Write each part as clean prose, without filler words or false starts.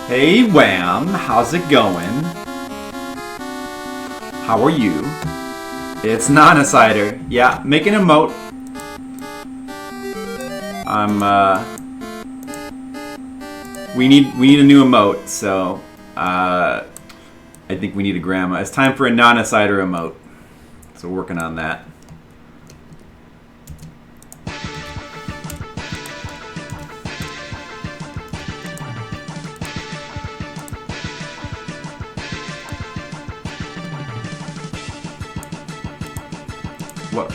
Hey Wham, how's it going? How are you? It's Nannasider. Yeah, make an emote. We need a new emote, so I think we need a grandma. It's time for a Nannasider emote. So we're working on that.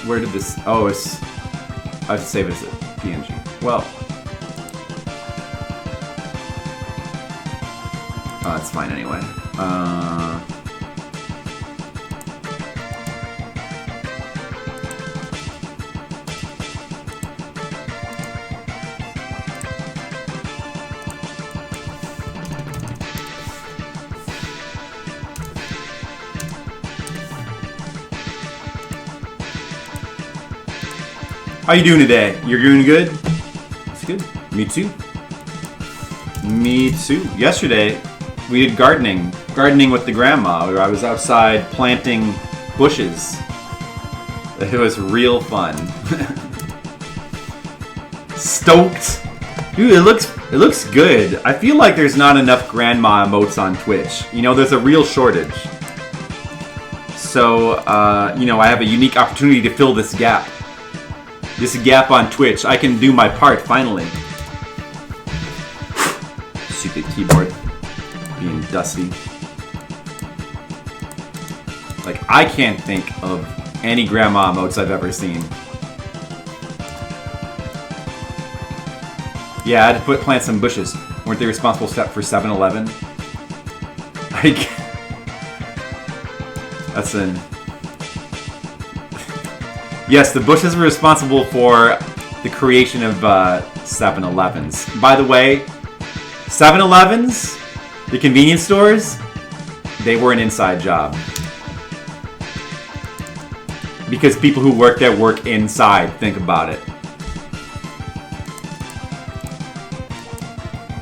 Where did this? Oh, it's. I have to save it as a PNG. Well, oh, that's fine anyway. How you doing today? You're doing good? That's good. Me too. Me too. Yesterday, we did gardening. Gardening with the grandma. I was outside planting bushes. It was real fun. Stoked. Dude, it looks good. I feel like there's not enough grandma emotes on Twitch. You know, there's a real shortage. So, you know, I have a unique opportunity to fill this gap. This gap on Twitch. I can do my part, finally. Stupid keyboard. Being dusty. Like, I can't think of any grandma emotes I've ever seen. Yeah, I had to plant some bushes. Weren't they responsible for 7-Eleven? Like, that's an... Yes, the bushes were responsible for the creation of 7-Elevens. By the way, 7-Elevens, the convenience stores, they were an inside job. Because people who work there work inside. Think about it.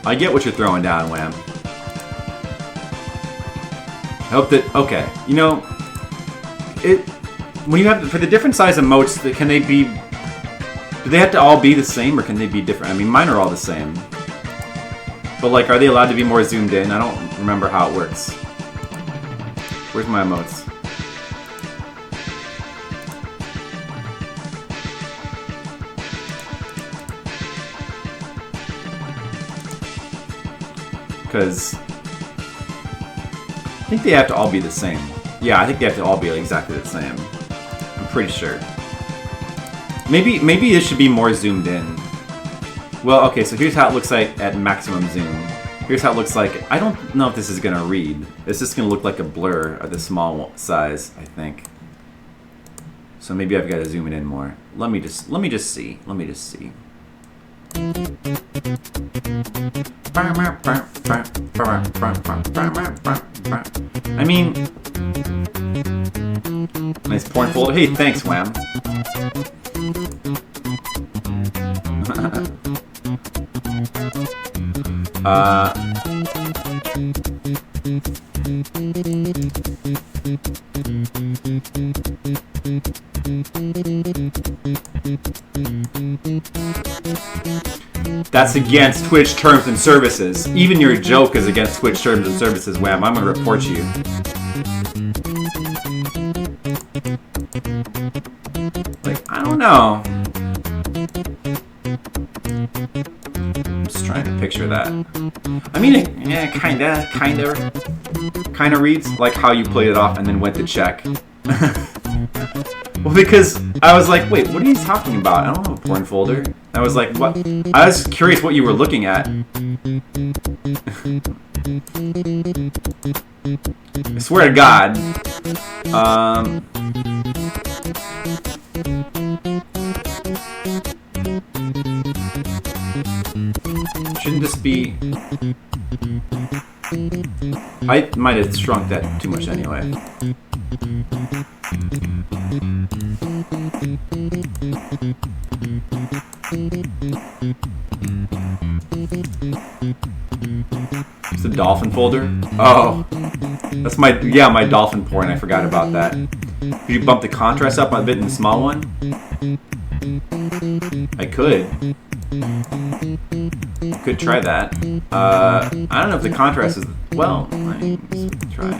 I get what you're throwing down, Wham. I hope that... Okay, you know... When you have... For the different size emotes, can they be... Do they have to all be the same, or can they be different? I mean, mine are all the same. But, like, are they allowed to be more zoomed in? I don't remember how it works. Where's my emotes? Because... I think they have to all be the same. Yeah, I think they have to all be exactly the same. I'm pretty sure. Maybe this should be more zoomed in. Well, okay, so here's how it looks like at maximum zoom. Here's how it looks like. I don't know if this is gonna read. It's just gonna look like a blur at the small size, I think. So maybe I've got to zoom it in more. Let me just see. Let me just see. I mean, nice porn folder. Hey, thanks, Wham. That's against Twitch terms and services. Even your joke is against Twitch terms and services, Wham. I'm gonna report you. Like, I don't know. I'm just trying to picture that. I mean, yeah, kinda reads like how you played it off and then went to check. Well, because I was like, wait, what are you talking about? I don't have a porn folder. I was like, what? I was curious what you were looking at. I swear to God. Shouldn't this be... I might have shrunk that too much anyway. It's a dolphin folder? Oh, that's my dolphin porn. I forgot about that. Could you bump the contrast up a bit in the small one? I could. Could try that. I don't know if the contrast is well. Let's try.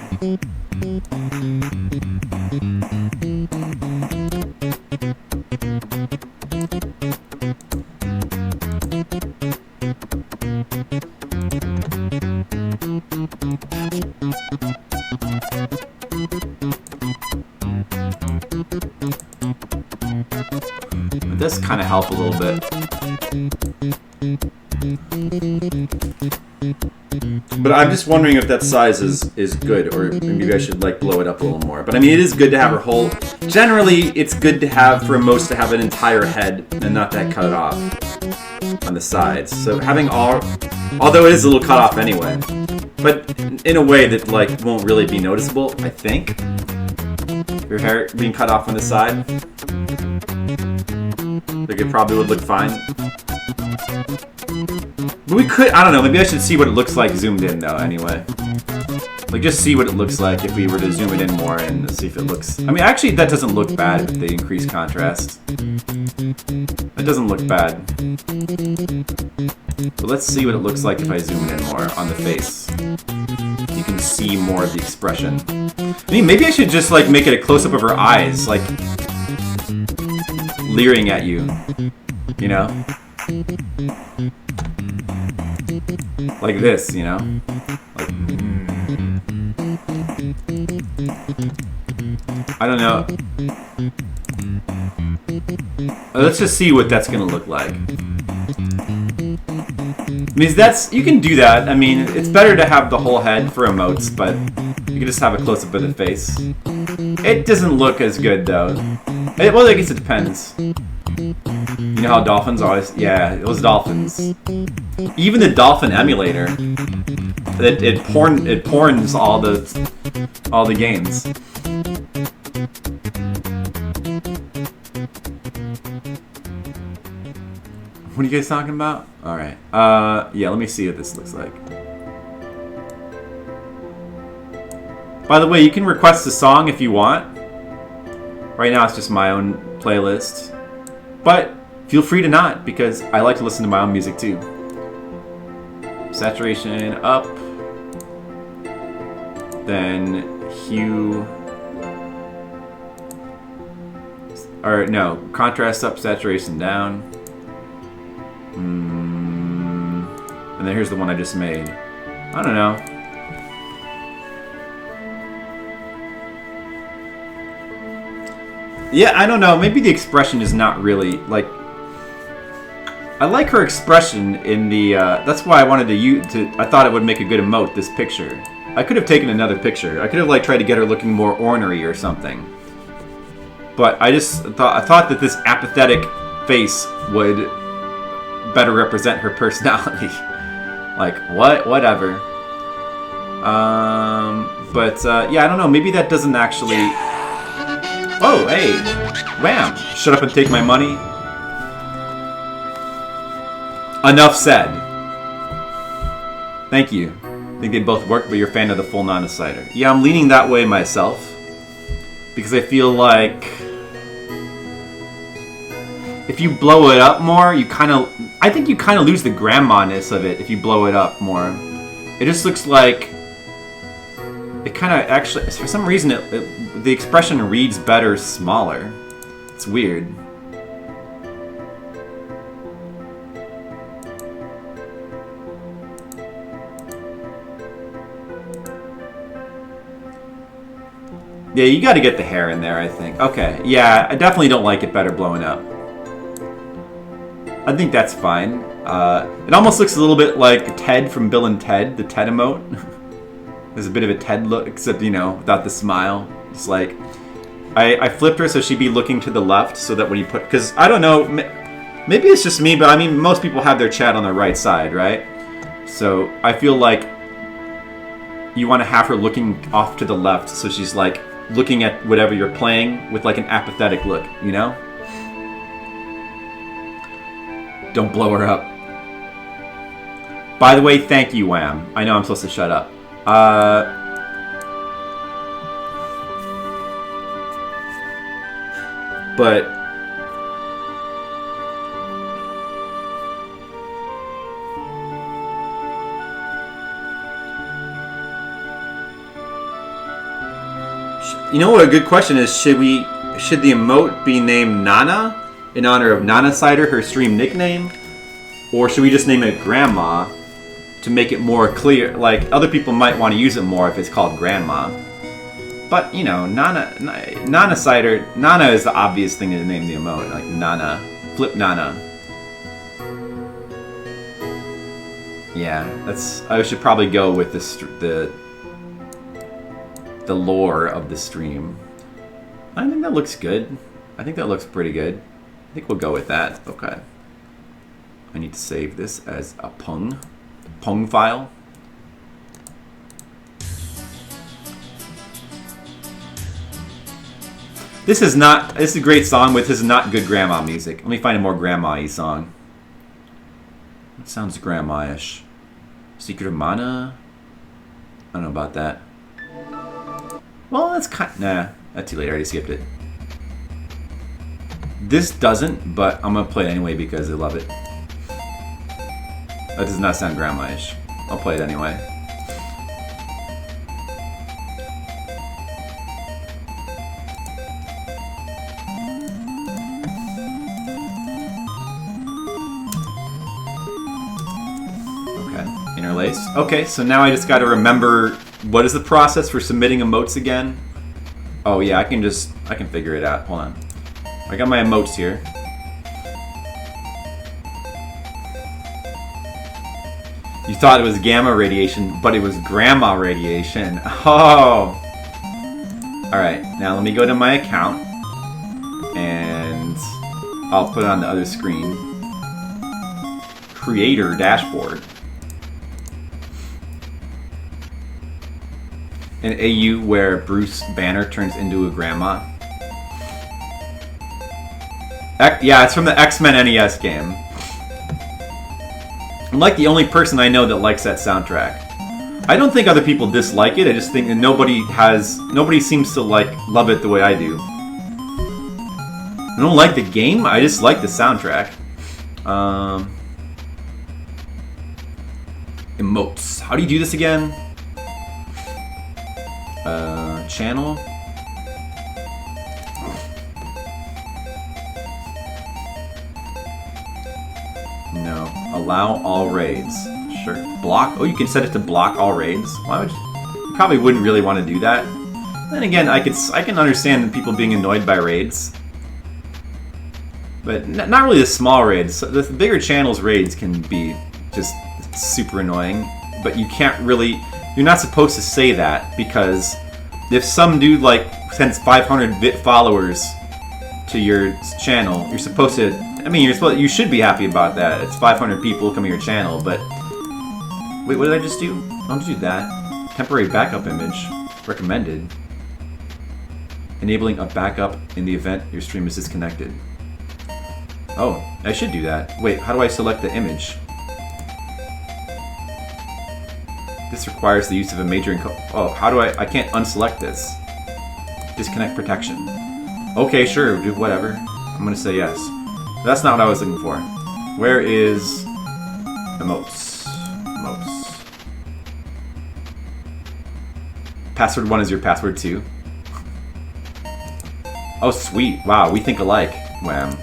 It does kind of help a little bit. But I'm just wondering if that size is good, or maybe I should like blow it up a little more. But I mean, it is good to have her whole. Generally, it's good to have for most to have an entire head and not that cut off on the sides. So having although it is a little cut off anyway, but in a way that like won't really be noticeable. I think your hair being cut off on the side, I think it probably would look fine. But we could, I don't know, maybe I should see what it looks like zoomed in though, anyway. Like, just see what it looks like if we were to zoom it in more and see if it looks... I mean, actually, that doesn't look bad with the increased contrast. That doesn't look bad. But let's see what it looks like if I zoom it in more on the face. You can see more of the expression. I mean, maybe I should just, like, make it a close-up of her eyes, like... leering at you. You know? Like this, you know? Like, I don't know. Let's just see what that's gonna look like. I mean, you can do that. I mean, it's better to have the whole head for emotes, but you can just have a close-up of the face. It doesn't look as good, though. Well, I guess it depends. You know how dolphins always... Yeah, those dolphins. Even the dolphin emulator, it porns all the games. What are you guys talking about? All right. Yeah. Let me see what this looks like. By the way, you can request a song if you want. Right now, it's just my own playlist, but feel free to not, because I like to listen to my own music too. Saturation up, then hue, or no, contrast up, saturation down. And then here's the one I just made. I don't know. Yeah, I don't know. Maybe the expression is not really, like... I like her expression in the... that's why I wanted I thought it would make a good emote, this picture. I could have taken another picture. I could have, like, tried to get her looking more ornery or something. But I just thought that this apathetic face would better represent her personality. Like, whatever. Yeah, I don't know. Maybe that doesn't actually... Oh, hey! Wham! Shut up and take my money. Enough said. Thank you. I think they both work, but you're a fan of the full Nannasider. Yeah, I'm leaning that way myself. Because I feel like... if you blow it up more, you kind of... I think you kind of lose the grandma-ness of it if you blow it up more. It just looks like... it kind of actually... for some reason, the expression reads better smaller. It's weird. Yeah, you got to get the hair in there, I think. Okay, yeah, I definitely don't like it better blowing up. I think that's fine. It almost looks a little bit like Ted from Bill and Ted, the Ted emote. There's a bit of a Ted look, except, you know, without the smile. It's like... I flipped her so she'd be looking to the left, so that when you put... because, I don't know, maybe it's just me, but I mean, most people have their chat on their right side, right? So, I feel like you want to have her looking off to the left, so she's, like, looking at whatever you're playing with, like, an apathetic look, you know? Don't blow her up. By the way, thank you, Wham. I know I'm supposed to shut up. But you know what a good question is? Should the emote be named Nana in honor of Nannasider, her stream nickname? Or should we just name it Grandma to make it more clear? Like, other people might want to use it more if it's called Grandma. But, you know, Nannasider, Nana is the obvious thing to name the emote. Like, Nana. Flip Nana. Yeah, I should probably go with the lore of the stream. I think that looks good. I think that looks pretty good. I think we'll go with that. Okay. I need to save this as a pung file. This is a great song, but this is not good grandma music. Let me find a more grandma-y song. It sounds grandma-ish. Secret of Mana? I don't know about that. Well, that's nah, that's too late. I already skipped it. This doesn't, but I'm gonna play it anyway because I love it. That does not sound grandma-ish. I'll play it anyway. Okay, interlace. Okay, so now I just gotta remember what is the process for submitting emotes again. Oh yeah, I can figure it out. Hold on. I got my emotes here. You thought it was gamma radiation, but it was grandma radiation. Oh! Alright, now let me go to my account. And I'll put it on the other screen. Creator dashboard. An AU where Bruce Banner turns into a grandma. Yeah, it's from the X-Men NES game. I'm like the only person I know that likes that soundtrack. I don't think other people dislike it. I just think that nobody seems to love it the way I do. I don't like the game. I just like the soundtrack. Emotes. How do you do this again? Channel. No. Allow all raids. Sure. Block. Oh, you can set it to block all raids. Why would you probably wouldn't really want to do that. Then again, I can understand people being annoyed by raids. But not really the small raids. The bigger channels raids can be just super annoying. But you can't really... You're not supposed to say that, because if some dude sends 500 followers to your channel, you're supposed to... I mean, you should be happy about that. It's 500 people coming to your channel, but... Wait, what did I just do? Don't do that. Temporary backup image. Recommended. Enabling a backup in the event your stream is disconnected. Oh, I should do that. Wait, how do I select the image? This requires the use of a major Oh, how do I can't unselect this. Disconnect protection. Okay, sure, do whatever. I'm gonna say yes. That's not what I was looking for. Where is emotes? Emotes. Password 1 is your password 2. Oh, sweet. Wow, we think alike. Wham.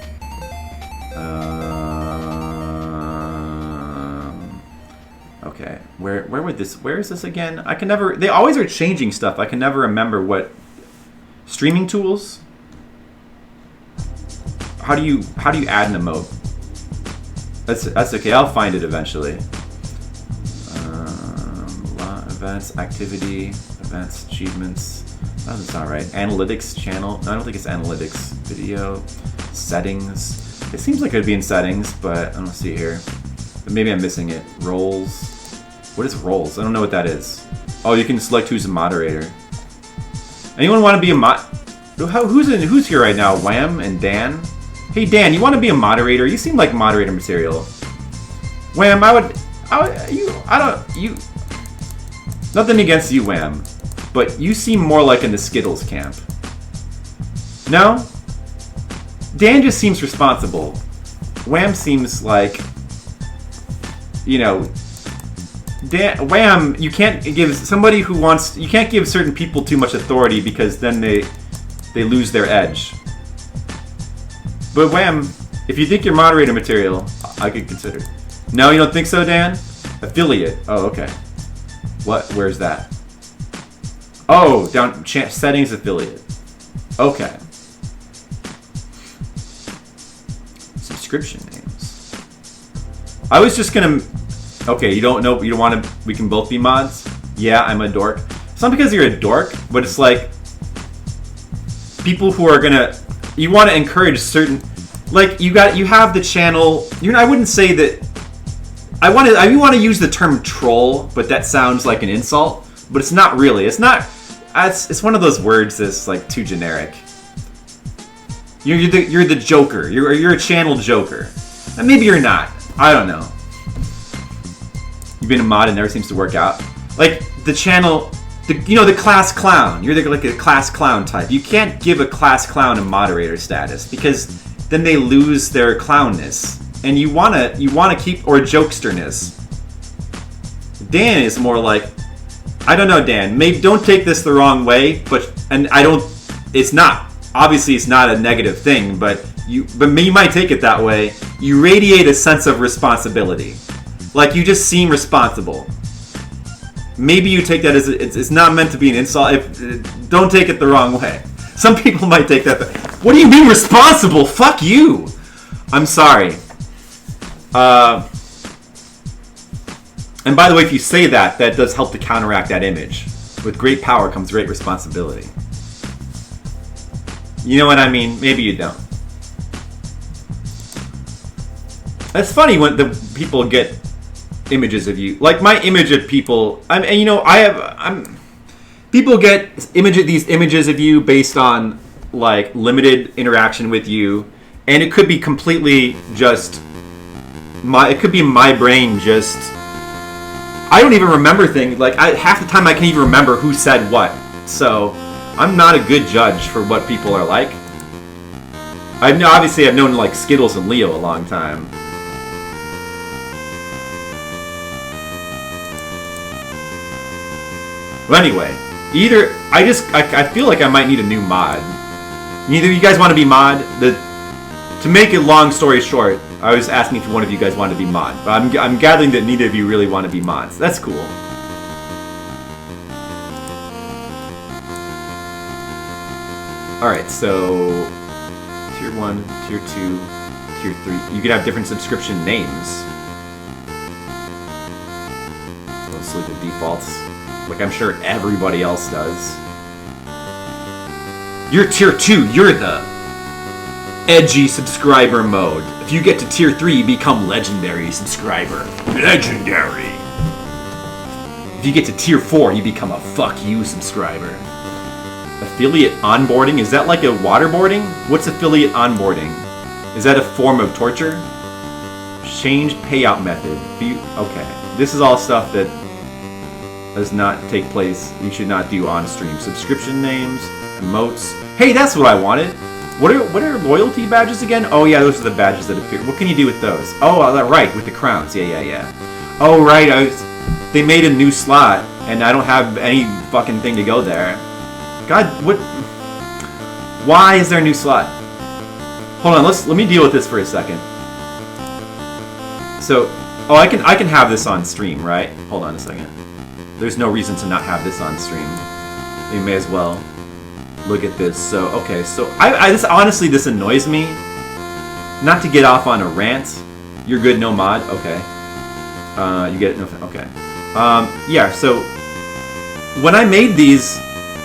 Okay, where is this again? I can never, they always are changing stuff. I can never remember what, streaming tools? How do you add an emote? That's okay, I'll find it eventually. Events, activity, events, achievements. That doesn't sound right. Analytics channel. No, I don't think it's analytics. Video, settings. It seems like it would be in settings, but I don't see it here. But maybe I'm missing it. Roles. What is roles? I don't know what that is. Oh, you can select who's a moderator. Anyone want to be a who's here right now? Wham and Dan? Hey Dan, you want to be a moderator? You seem like moderator material. Wham, Nothing against you, Wham, but you seem more like in the Skittles camp. No? Dan just seems responsible. Wham seems like, you know, Wham, you can't give somebody who wants, you can't give certain people too much authority because then they lose their edge. But Wham, if you think you're moderator material, I could consider. No, you don't think so, Dan? Affiliate. Oh, okay. What? Where's that? Oh, down settings affiliate. Okay. Subscription names. I was just gonna. Okay, you don't know. You don't want to. We can both be mods. Yeah, I'm a dork. It's not because you're a dork, but it's like people who are gonna. You want to encourage certain. Like you have the channel. I wouldn't say that. I want to use the term troll, but that sounds like an insult. But it's not really. It's not. It's one of those words that's like too generic. You're the joker. You're a channel joker. And maybe you're not. I don't know. You've been a mod and never seems to work out. Like the channel, the class clown. You're like a class clown type. You can't give a class clown a moderator status because then they lose their clownness. And you wanna keep, or jokesterness. Dan is more like, I don't know, Dan. Maybe don't take this the wrong way, it's not. Obviously, it's not a negative thing, but you might take it that way. You radiate a sense of responsibility, like you just seem responsible. Maybe you take that as it's not meant to be an insult. Don't take it the wrong way. Some people might take that. What do you mean responsible? Fuck you. I'm sorry. And by the way, if you say that does help to counteract that image. With great power comes great responsibility. You know what I mean? Maybe you don't. It's funny when the people get images of you. Like my image of people. People get these images of you based on like limited interaction with you, and it could be completely just. It could be my brain just. I don't even remember things. Like half the time I can't even remember who said what. So I'm not a good judge for what people are like. Obviously I've known like Skittles and Leo a long time. Well, anyway, I feel like I might need a new mod. Neither of you guys want to be mod. To make it long story short, I was asking if one of you guys wanted to be mod, but I'm gathering that neither of you really want to be mods. That's cool. Alright, so Tier 1, Tier 2, Tier 3. You could have different subscription names. Mostly the defaults. Like I'm sure everybody else does. You're Tier 2, you're the edgy subscriber mode. If you get to Tier 3, you become legendary subscriber. Legendary! If you get to Tier 4, you become a fuck you subscriber. Affiliate onboarding? Is that like a waterboarding? What's affiliate onboarding? Is that a form of torture? Change payout method. Okay. This is all stuff that does not take place. You should not do on stream. Subscription names, emotes. Hey, that's what I wanted. What are loyalty badges again? Oh yeah, those are the badges that appear. What can you do with those? Oh, right, with the crowns. Yeah. Oh right, they made a new slot, and I don't have any fucking thing to go there. God, what? Why is there a new slot? Hold on, let me deal with this for a second. So, I can have this on stream, right? Hold on a second. There's no reason to not have this on stream. We may as well. Look at this. So, okay, so honestly, this annoys me. Not to get off on a rant. You're good, no mod. Okay. You get it. No. Okay. Yeah. So when I made these,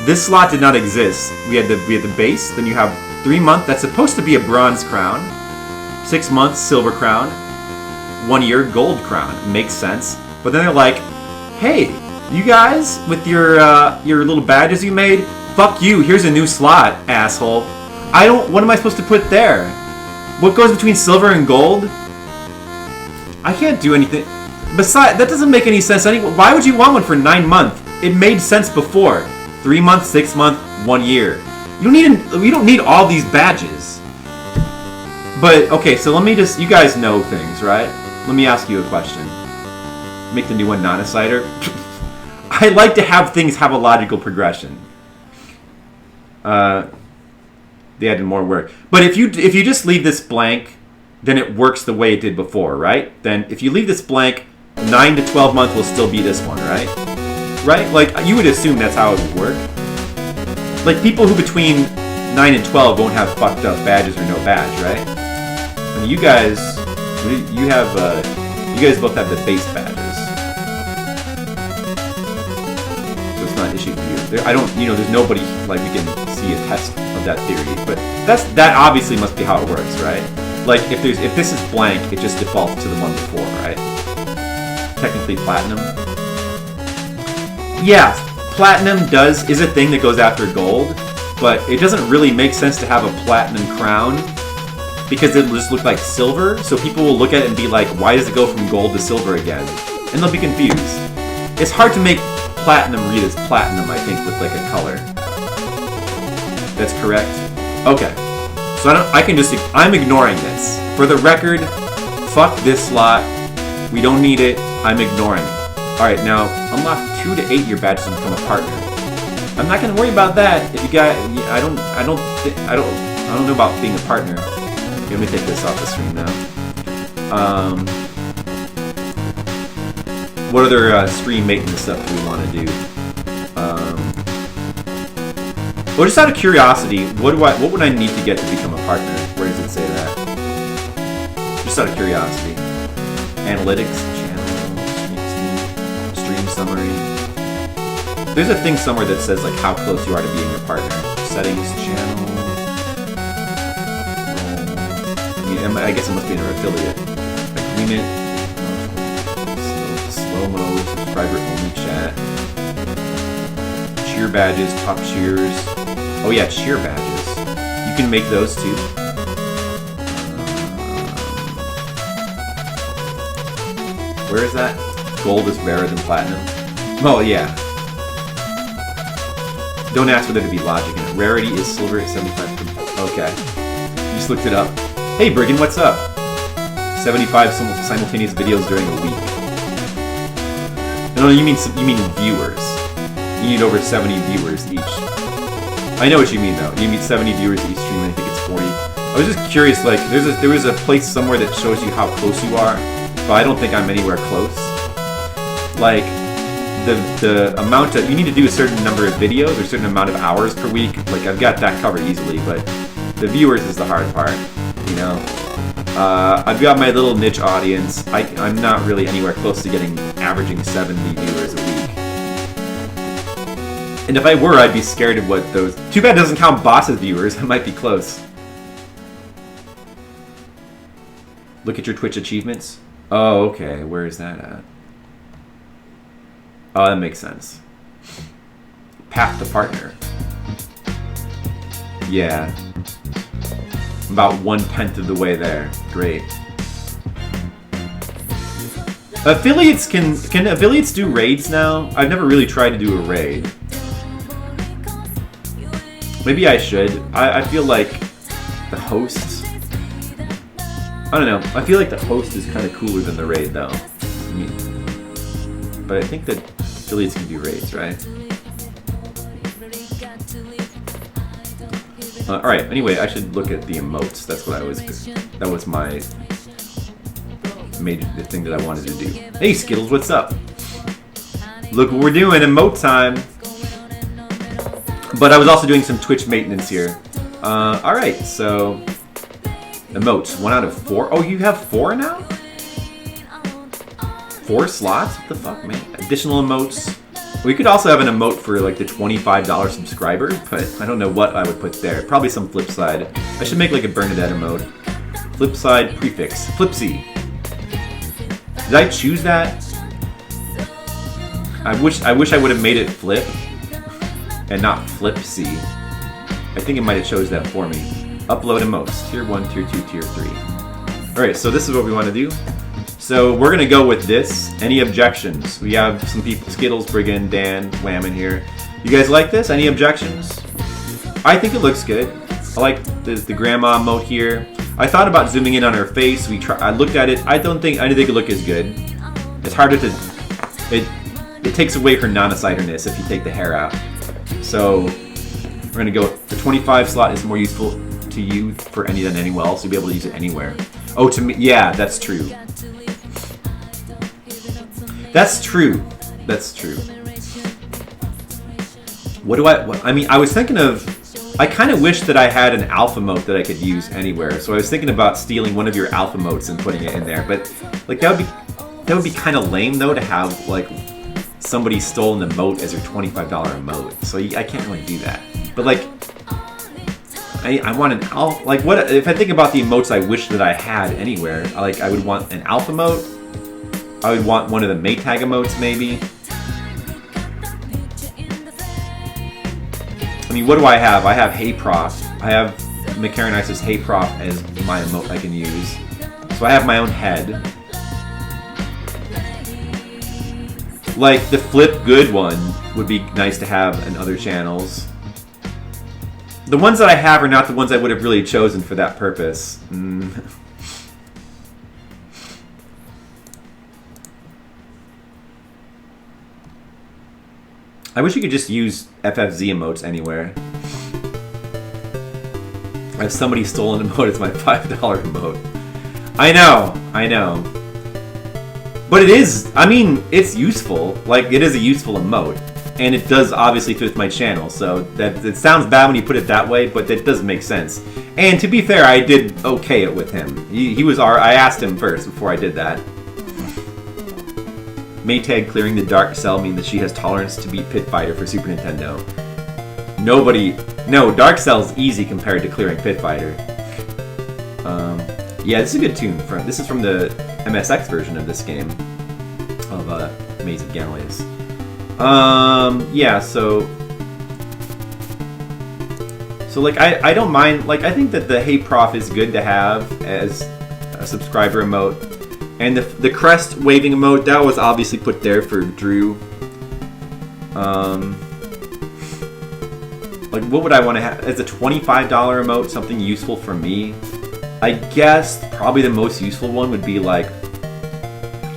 this slot did not exist. We had the base. Then you have 3 months. That's supposed to be a bronze crown. 6 months silver crown. 1 year gold crown. Makes sense. But then they're like, hey, you guys with your little badges you made. Fuck you, here's a new slot, asshole. What am I supposed to put there? What goes between silver and gold? I can't do anything. Besides, that doesn't make any sense. Why would you want one for 9 months? It made sense before. 3 months, 6 months, 1 year. You don't need all these badges. But okay, so let me just. You guys know things, right? Let me ask you a question. Make the new one Nannasider. I like to have things have a logical progression. They added more work. But if you just leave this blank, then it works the way it did before, right? Then if you leave this blank, 9 to 12 months will still be this one, right? Right? Like, you would assume that's how it would work. Like, people who between 9 and 12 won't have fucked up badges or no badge, right? And you guys both have the base badges. So it's not an issue for you. There's nobody, like, we can see a test of that theory, but that obviously must be how it works, right? Like, if this is blank, it just defaults to the one before, right? Technically platinum. Yeah, platinum is a thing that goes after gold, but it doesn't really make sense to have a platinum crown because it'll just look like silver, so people will look at it and be like, why does it go from gold to silver again? And they'll be confused. It's hard to make platinum read as platinum, I think, with like a color. That's correct? Okay. So I'm ignoring this. For the record, fuck this slot. We don't need it. I'm ignoring it. Alright, now, unlock 2 to 8 your badges and become a partner. I'm not gonna worry about that. If you got, I don't know about being a partner. Let me take this off the screen now. What other stream maintenance stuff do we want to do? Well, just out of curiosity, what would I need to get to become a partner? Where does it say that? Just out of curiosity. Analytics, channel, stream summary. There's a thing somewhere that says like how close you are to being a partner. Settings, channel. I guess it must be an affiliate. Agreement. Slow-mo, subscriber only chat. Cheer badges, top cheers. Oh yeah, cheer badges. You can make those too. Where is that? Gold is rarer than platinum. Oh yeah. Don't ask for there to be logic in it. Rarity is silver at 75%. Okay. You just looked it up. Hey Briggan, what's up? 75 simultaneous videos during a week. No, you mean viewers. You need over 70 viewers each. I know what you mean though. You mean 70 viewers each stream, and I think it's 40. I was just curious, like, there was a place somewhere that shows you how close you are, but I don't think I'm anywhere close. Like, the amount of, you need to do a certain number of videos or a certain amount of hours per week. Like, I've got that covered easily, but the viewers is the hard part, you know? I've got my little niche audience. I'm not really anywhere close to averaging 70 viewers a week. And if I were, I'd be scared of what those... Too bad it doesn't count Boss's viewers. I might be close. Look at your Twitch achievements. Oh, okay. Where is that at? Oh, that makes sense. Path to partner. Yeah. About 1/10 of the way there. Great. Affiliates can affiliates do raids now? I've never really tried to do a raid. Maybe I should. I feel like the hosts... I don't know. I feel like the host is kind of cooler than the raid, though. I mean, but I think that affiliates can do raids, right? Alright, anyway, I should look at the emotes. That's what that was my the thing that I wanted to do. Hey Skittles, what's up? Look what we're doing, emote time! But I was also doing some Twitch maintenance here. Alright, so... Emotes, 1 out of 4. Oh, you have 4 now? 4 slots? What the fuck, man? Additional emotes. We could also have an emote for like the $25 subscriber, but I don't know what I would put there. Probably some flip side. I should make like a Bernadette emote. Flip side prefix. Flipsy. Did I choose that? I wish I would have made it flip and not flipsy. I think it might have chose that for me. Upload emotes. Tier 1, Tier 2, Tier 3. Alright, so this is what we want to do. So we're gonna go with this. Any objections? We have some people, Skittles, Brigand, Dan, Wham in here. You guys like this? Any objections? I think it looks good. I like the grandma emote here. I thought about zooming in on her face. I looked at it. I didn't think it look as good. It's harder to. It takes away her Nannasider-ness if you take the hair out. So we're gonna go. The 25 slot is more useful to you for any than anywhere else. You'll be able to use it anywhere. Oh, to me, yeah, that's true. That's true. That's true. I mean, I was thinking of. I kind of wish that I had an alpha emote that I could use anywhere. So I was thinking about stealing one of your alpha emotes and putting it in there. But like that would be kind of lame though to have like somebody stole an emote as your $25 emote. So I can't really do that. But like I want an alpha. Like what if I think about the emotes I wish that I had anywhere? Like I would want an alpha emote. I would want one of the mate tag emotes maybe. I mean, what do I have? I have Hey Prof. I have McCaranice's Hey Prof as my emote I can use. So I have my own head. Like, the Flip Good one would be nice to have in other channels. The ones that I have are not the ones I would have really chosen for that purpose. I wish you could just use FFZ emotes anywhere. If somebody stole an emote, it's my $5 emote. I know. But it is, I mean, it's useful. Like, it is a useful emote. And it does obviously fit with my channel, so that it sounds bad when you put it that way, but that does make sense. And to be fair, I did okay it with him. I asked him first before I did that. Maytag clearing the Dark Cell means that she has tolerance to beat Pit Fighter for Super Nintendo. No, Dark Cell's easy compared to clearing Pit Fighter. Yeah, this is a good tune. This is from the MSX version of this game. Of Maze of Gallius. Yeah, so like, I don't mind, like, I think that the Hey Prof is good to have as a subscriber emote. And the crest waving emote, that was obviously put there for Drew. Like, what would I want to have as a $25 emote? Something useful for me. I guess probably the most useful one would be like,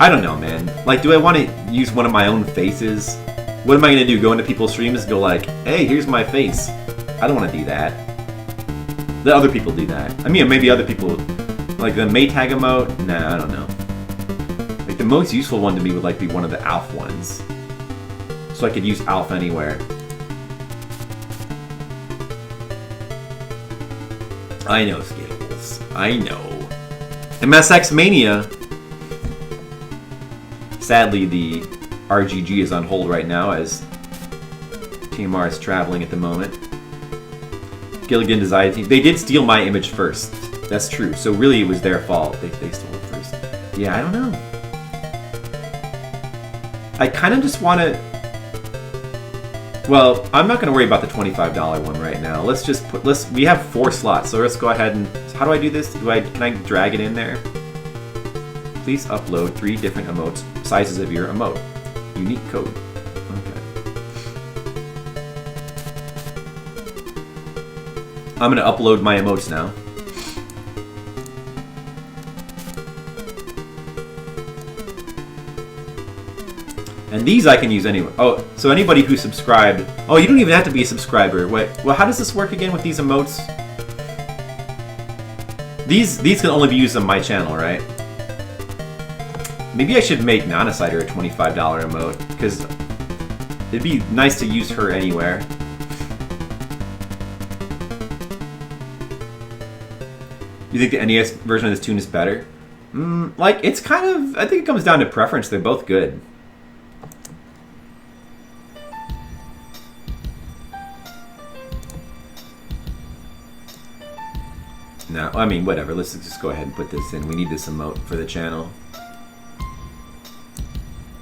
I don't know, man. Like, do I want to use one of my own faces? What am I gonna do? Go into people's streams and go like, hey, here's my face. I don't want to do that. Let other people do that. I mean, maybe other people, like the Maytag emote. Nah, I don't know. The most useful one to me would like be one of the Alpha ones. So I could use Alpha anywhere. I know, Skittles. I know. MSX Mania. Sadly, the RGG is on hold right now as TMR is traveling at the moment. Gilligan decided they did steal my image first. That's true. So really it was their fault. They stole it first. Yeah, I don't know. I kind of just want to... Well, I'm not going to worry about the $25 one right now. Let's just put... We have 4 slots, so let's go ahead and... How do I do this? Can I drag it in there? Please upload 3 different emotes, sizes of your emote. Unique code. Okay. I'm going to upload my emotes now. And these I can use anyway. Oh, so anybody who subscribed... Oh, you don't even have to be a subscriber. Wait, well, how does this work again with these emotes? These can only be used on my channel, right? Maybe I should make Nannasider a $25 emote, because it'd be nice to use her anywhere. You think the NES version of this tune is better? Like, it's kind of... I think it comes down to preference. They're both good. No, I mean, whatever. Let's just go ahead and put this in. We need this emote for the channel.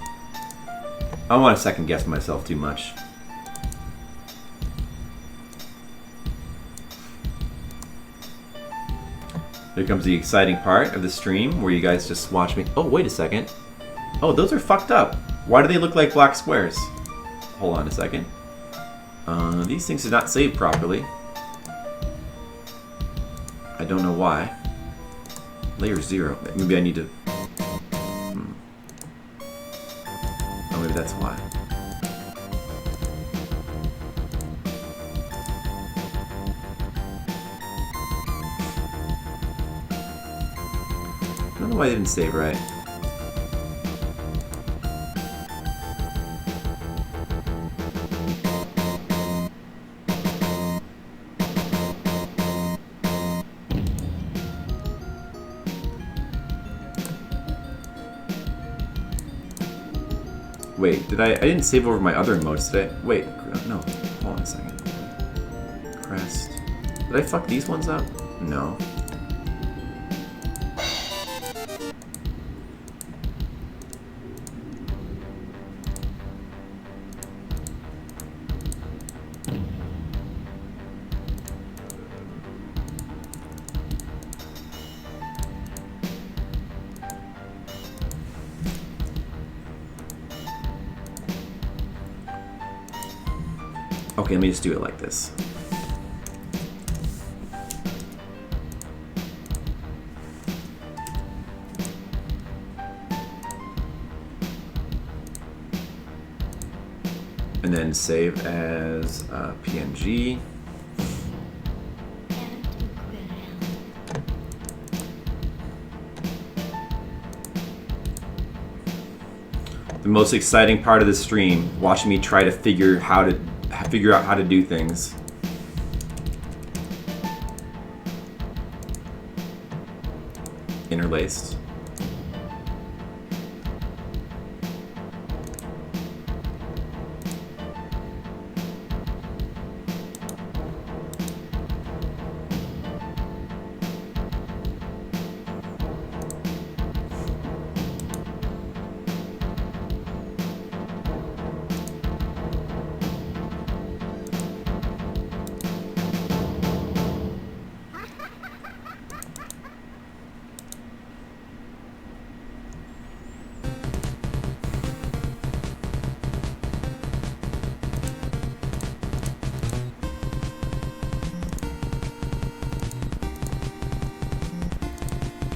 I don't want to second guess myself too much. Here comes the exciting part of the stream where you guys just watch me. Oh, wait a second. Oh, those are fucked up. Why do they look like black squares? Hold on a second. These things are not saved properly. I don't know why. Layer 0. Maybe I need to... Oh, maybe that's why. I don't know why I didn't save right. Wait, did I didn't save over my other emotes, did I? Wait, no, hold on a second. Crest. Did I fuck these ones up? No. Okay, let me just do it like this. And then save as PNG. The most exciting part of the stream, watching me try to figure out how to do things. Interlaced.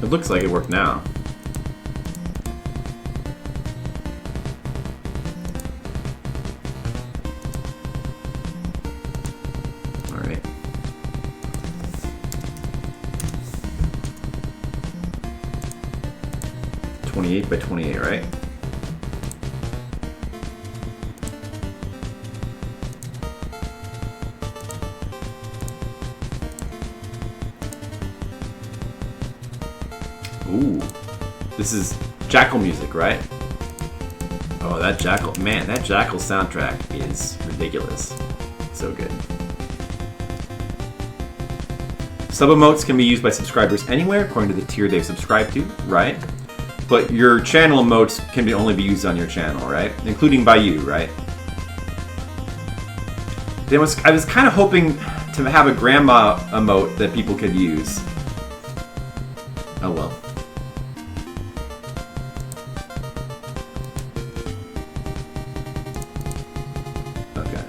It looks like it worked now. All right. $28 by $28, right? Ooh, this is Jackal music, right? Oh, that Jackal, man, that Jackal soundtrack is ridiculous. So good. Sub-emotes can be used by subscribers anywhere, according to the tier they've subscribed to, right? But your channel emotes can only be used on your channel, right? Including by you, right? I was kind of hoping to have a grandma emote that people could use. Oh well. Okay.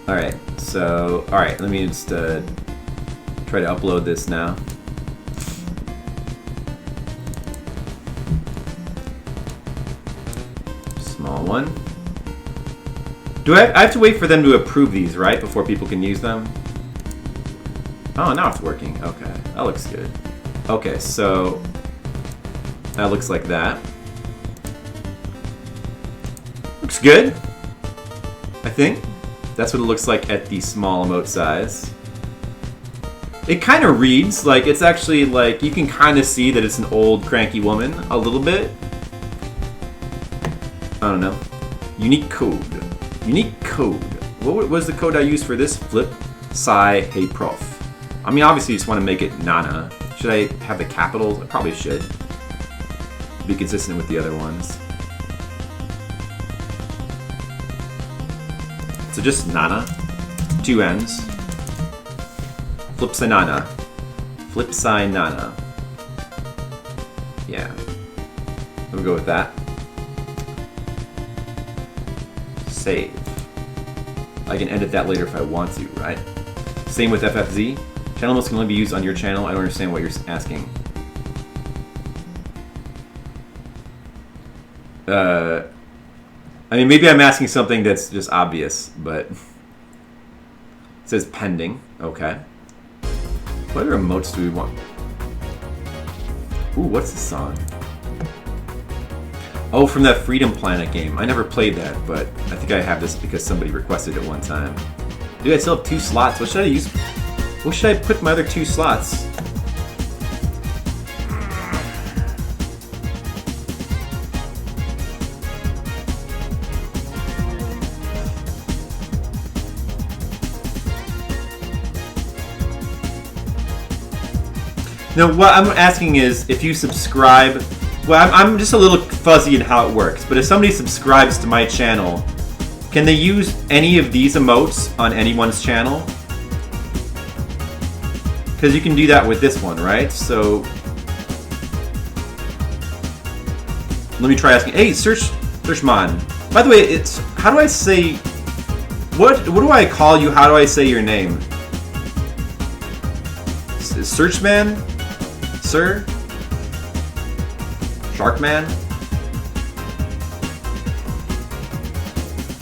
Alright, so, alright, let me just try to upload this now. Small one. Do I have to wait for them to approve these, right? Before people can use them? Oh, now it's working. Okay, that looks good. Okay, so that looks like that. Looks good, I think. That's what it looks like at the small emote size. It kind of reads like it's actually like, you can kind of see that it's an old cranky woman a little bit. I don't know. Unique code. Unique code. What was the code I used for this? Flip, Psi, Hey Prof. I mean, obviously you just want to make it Nana. Should I have the capitals? I probably should. Be consistent with the other ones. So just Nana. 2 N's. Flipside Nana. Flipside Nana. Yeah. We'll go with that. Save. I can edit that later if I want to, right? Same with FFZ. Channel emotes can only be used on your channel. I don't understand what you're asking. I mean, maybe I'm asking something that's just obvious, but... It says pending. Okay. What other emotes do we want? Ooh, what's this song? Oh, from that Freedom Planet game. I never played that, but I think I have this because somebody requested it one time. Dude, I still have 2 slots. What should I use? What should I put my other 2 slots? No, what I'm asking is if you subscribe. Well, I'm just a little fuzzy in how it works, but if somebody subscribes to my channel, can they use any of these emotes on anyone's channel? Because you can do that with this one, right? So let me try asking. Hey, Searchman. By the way, it's how do I say? What do I call you? How do I say your name? Searchman, sir. Sharkman?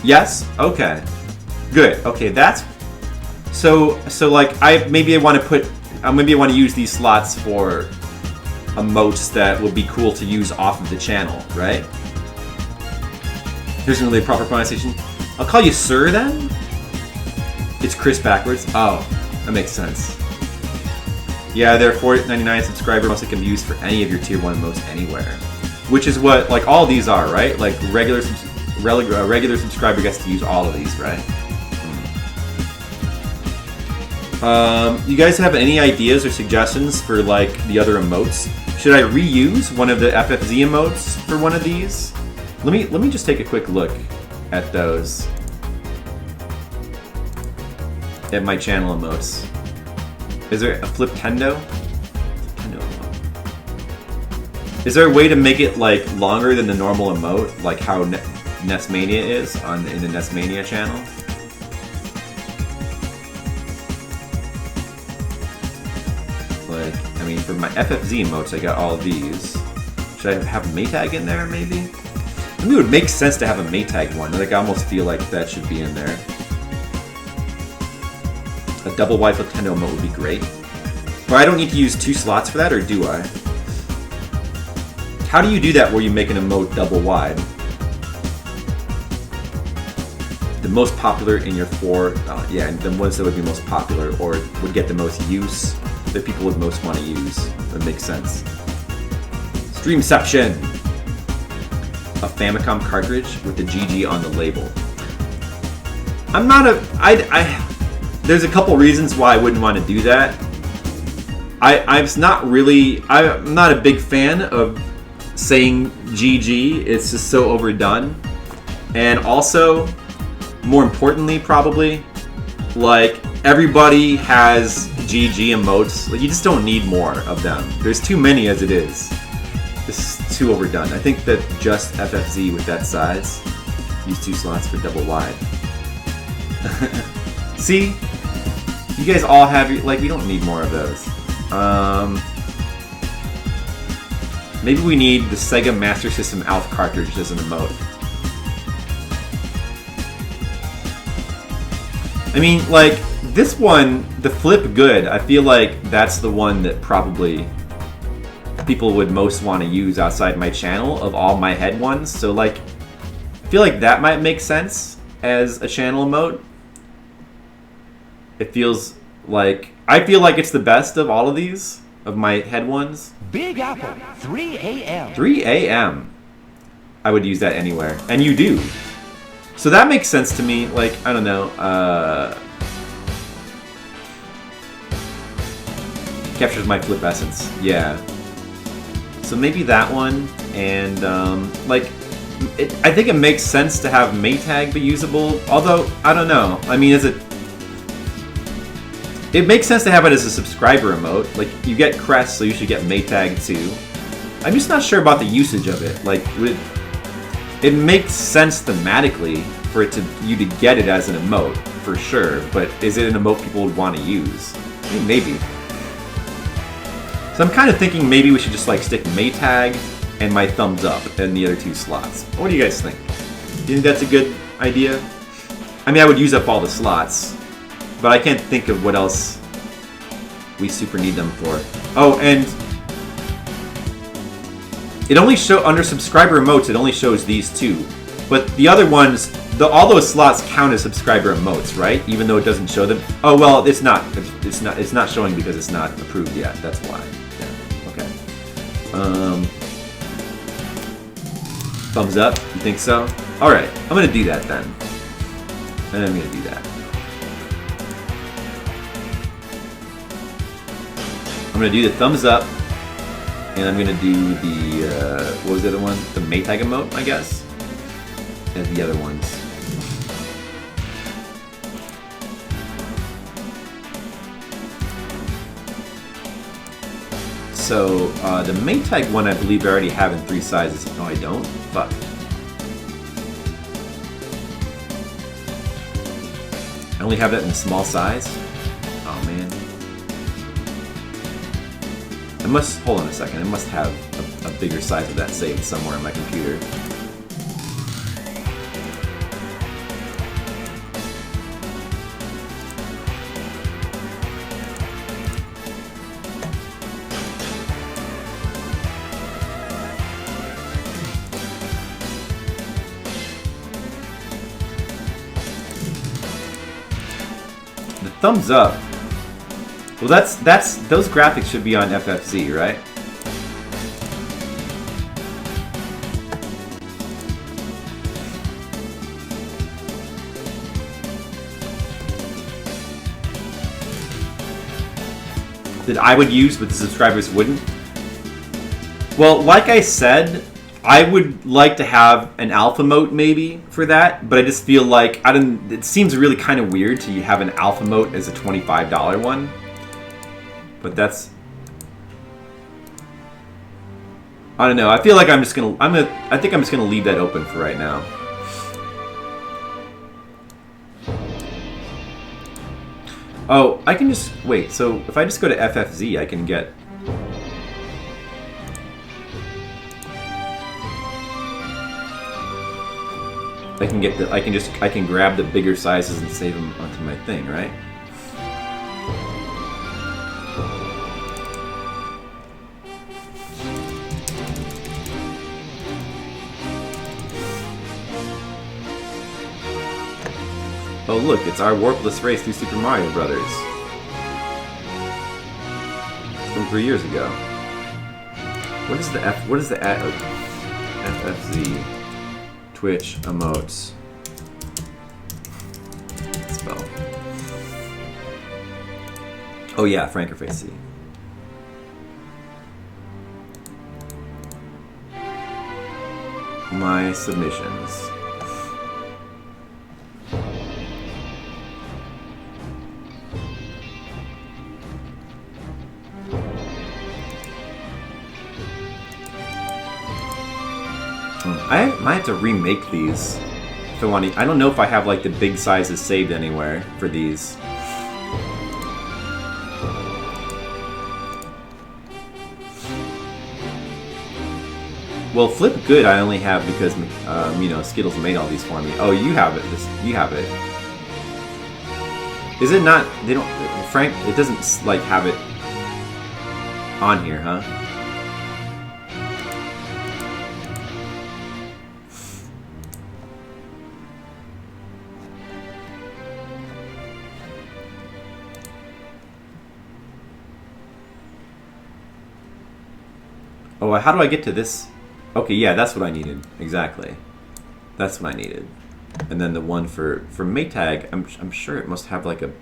Yes? Okay. Good. Okay, that's so like maybe I want to use these slots for emotes that would be cool to use off of the channel, right? Here's really a proper pronunciation. I'll call you sir then? It's Chris backwards. Oh, that makes sense. Yeah, they're $4.99 subscriber emotes that can be used for any of your tier 1 emotes anywhere. Which is what, like, all these are, right? Like, regular subscriber gets to use all of these, right? You guys have any ideas or suggestions for, like, the other emotes? Should I reuse one of the FFZ emotes for one of these? Let me just take a quick look at those. At my channel emotes. Is there a Fliptendo? Is there a way to make it like longer than the normal emote, like how Nessmania is in the Nessmania channel? Like, I mean, for my FFZ emotes, I got all of these. Should I have a Maytag in there, maybe? I mean, it would make sense to have a Maytag one. Like, I almost feel like that should be in there. A double wide Fliptendo emote would be great. But I don't need to use 2 slots for that, or do I? How do you do that where you make an emote double wide? The most popular in your 4, yeah, and the ones that would be most popular or would get the most use, that people would most want to use. That makes sense. Streamception! A Famicom cartridge with the GG on the label. I'm not a... There's a couple reasons why I wouldn't want to do that. I'm not a big fan of saying GG. It's just so overdone. And also, more importantly probably, like, everybody has GG emotes. Like, you just don't need more of them. There's too many as it is. This is too overdone. I think that just FFZ with that size, use 2 slots for double wide. See? You guys all have your, like, we don't need more of those. Maybe we need the Sega Master System ALF cartridge as an emote. I mean, like, this one, the Flip Good, I feel like that's the one that probably people would most want to use outside my channel of all my head ones. So, like, I feel like that might make sense as a channel emote. It feels like... I feel like it's the best of all of these, of my head ones. Big Apple, 3 a.m. 3 a.m. I would use that anywhere. And you do. So that makes sense to me. Like, I don't know. Captures my Flip essence. Yeah. So maybe that one. And, like, I think it makes sense to have Maytag be usable, although, I don't know. I mean, it makes sense to have it as a subscriber emote. Like, you get Crest, so you should get Maytag too. I'm just not sure about the usage of it. Like, it makes sense thematically for you to get it as an emote, for sure, but is it an emote people would want to use? I mean, maybe. So I'm kind of thinking maybe we should just like stick Maytag and my thumbs up in the other 2 slots. What do you guys think? Do you think that's a good idea? I mean, I would use up all the slots, but I can't think of what else we super need them for. Oh, and it only under subscriber emotes, it only shows these 2. But the other ones, all those slots count as subscriber emotes, right? Even though it doesn't show them. Oh well, it's not showing because it's not approved yet. That's why. Yeah. Okay. Thumbs up. You think so? All right. I'm gonna do that then. And I'm gonna do that. I'm gonna do the thumbs up, and I'm gonna do the what was the other one? The Maytag emote, I guess. And the other ones. So, the Maytag one I believe I already have in 3 sizes. No, I don't. Fuck. I only have that in a small size? Oh, man. Hold on a second. I must have a bigger size of that saved somewhere on my computer. Thumbs up. Well, those graphics should be on FFZ, right? That I would use, but the subscribers wouldn't. Well, like I said, I would like to have an alpha mode maybe for that, but I just feel like it seems really kind of weird to have an alpha mode as a $25 one. But that's, I don't know. I feel like I think I'm just gonna leave that open for right now. Oh, I can just wait. So if I just go to FFZ, I can get. I can grab the bigger sizes and save them onto my thing, right? Oh look, it's our warpless race through Super Mario Brothers. From 3 years ago. What is the FFZ? Twitch emotes. Spell. Oh yeah, Frankerface C. My submissions. I might have to remake these if I want to. I don't know if I have like the big sizes saved anywhere for these. Well, Flip Good I only have because you know, Skittles made all these for me. Oh, you have it. You have it. Is it not? They don't. Frank, it doesn't like have it on here, huh? Oh, how do I get to this? Okay, yeah, that's what I needed. Exactly. That's what I needed. And then the one for Maytag, I'm sure it must have like a...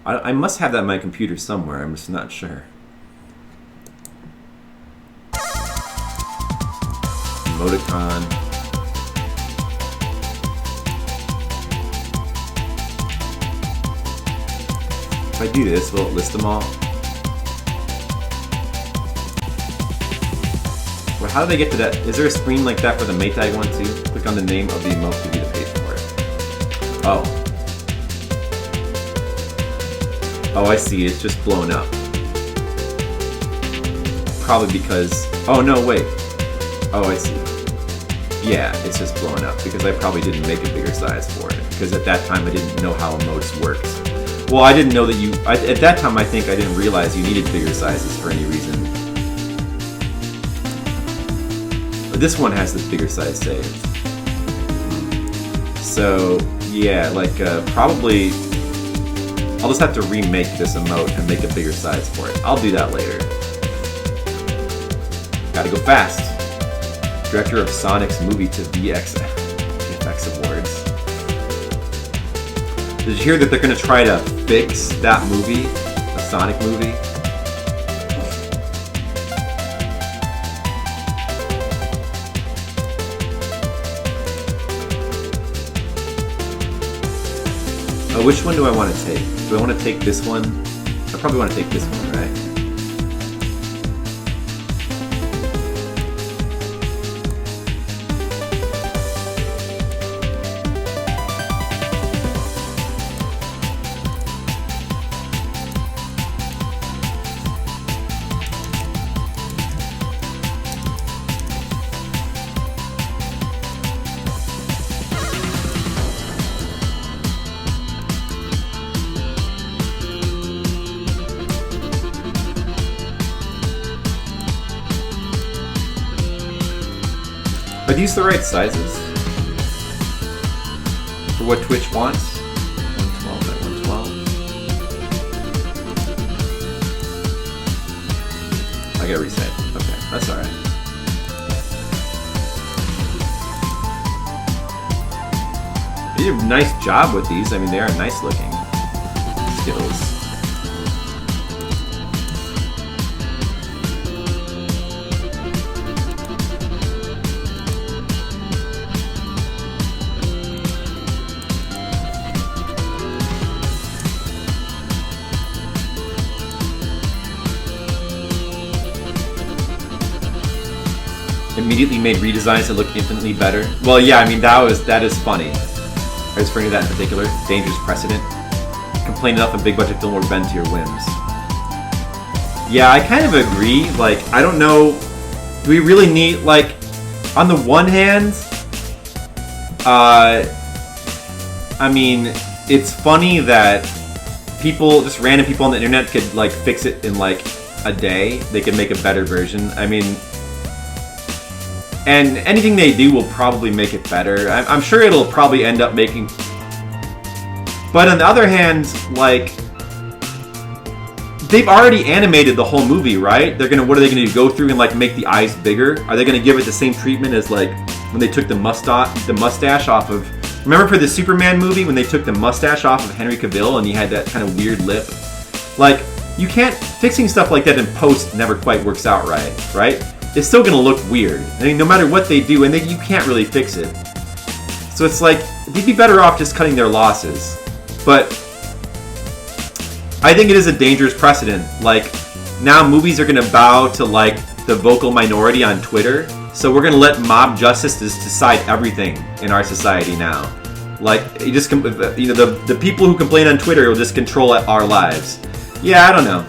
I must have that on my computer somewhere. I'm just not sure. Emoticon. If I do this, will it list them all? Well, how do they get to that? Is there a screen like that for the Maytag one too? Click on the name of the emote to view the page for it. Oh. Oh, I see. It's just blown up. Probably because... Oh, no, wait. Oh, I see. Yeah, it's just blown up because I probably didn't make a bigger size for it. Because at that time, I didn't know how emotes worked. Well, I didn't know that you... at that time, I think I didn't realize you needed bigger sizes for any reason. But this one has the bigger size saved. So, yeah, like, probably... I'll just have to remake this emote and make a bigger size for it. I'll do that later. Gotta go fast. Director of Sonic's movie to VFX Awards. Did you hear that they're gonna try to fix that movie? The Sonic movie? Oh, which one do I want to take? Do I want to take this one? I probably want to take this one, right? Are these the right sizes? For what Twitch wants? 112 by 112. I gotta reset. Okay, that's alright. You did a nice job with these. I mean, they are nice looking Skittles. Immediately made redesigns that look infinitely better. Well, yeah, I mean that is funny. I was referring to that in particular. Dangerous precedent. Complain enough and big budget film will bend to your whims. Yeah, I kind of agree. Like, I don't know. Do we really need, like, on the one hand, I mean, it's funny that people, just random people on the internet could, like, fix it in, like, a day. They could make a better version. I mean, and anything they do will probably make it better. I'm sure it'll probably end up making... But on the other hand, like... They've already animated the whole movie, right? They're gonna... What are they gonna do? Go through and, like, make the eyes bigger? Are they gonna give it the same treatment as, like, when they took the mustache off of... Remember for the Superman movie when they took the mustache off of Henry Cavill and he had that kind of weird lip? Like, you can't... Fixing stuff like that in post never quite works out right? It's still gonna look weird. I mean, no matter what they do, and you can't really fix it. So it's like, they'd be better off just cutting their losses. But I think it is a dangerous precedent. Like, now movies are gonna bow to, like, the vocal minority on Twitter. So we're gonna let mob justice decide everything in our society now. Like, you know, the people who complain on Twitter will just control our lives. Yeah, I don't know.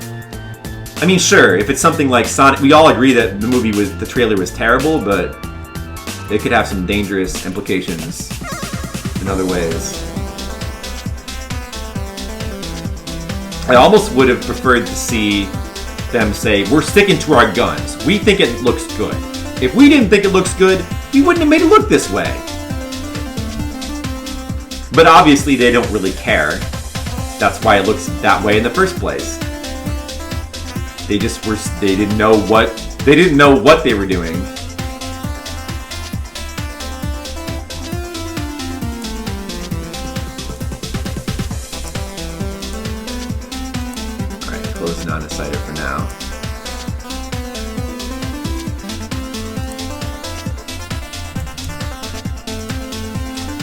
I mean, sure, if it's something like Sonic, we all agree that the trailer was terrible, but it could have some dangerous implications in other ways. I almost would have preferred to see them say, we're sticking to our guns. We think it looks good. If we didn't think it looks good, we wouldn't have made it look this way. But obviously they don't really care. That's why it looks that way in the first place. They didn't know what they were doing. Alright, close Nannasider for now.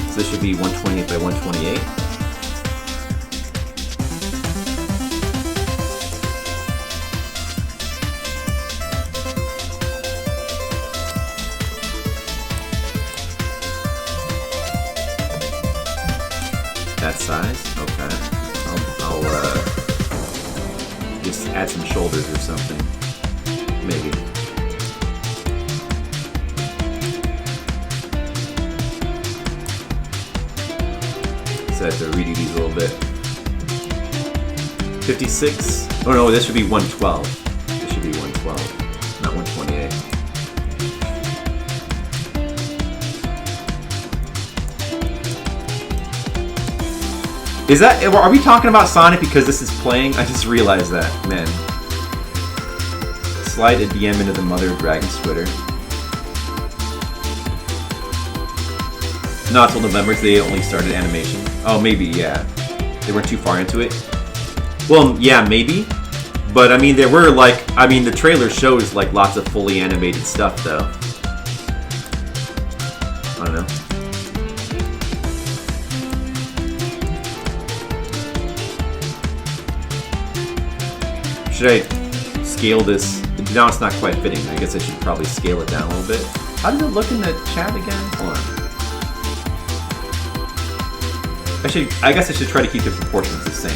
So this should be 128 by 128. Okay. I'll just add some shoulders or something. Maybe. So I have to redo these a little bit. 56. Oh no, this should be 112. This should be 112, not 128. Is that? Are we talking about Sonic because this is playing? I just realized that, man. Slide a DM into the Mother of Dragon's Twitter. Not till November, they only started animation. Oh, maybe, yeah. They weren't too far into it. Well, yeah, maybe. But, I mean, there were, like... I mean, the trailer shows, like, lots of fully animated stuff, though. I don't know. Should I scale this? Now it's not quite fitting. I guess I should probably scale it down a little bit. How does it look in the chat again? Hold on. I guess I should try to keep the proportions the same.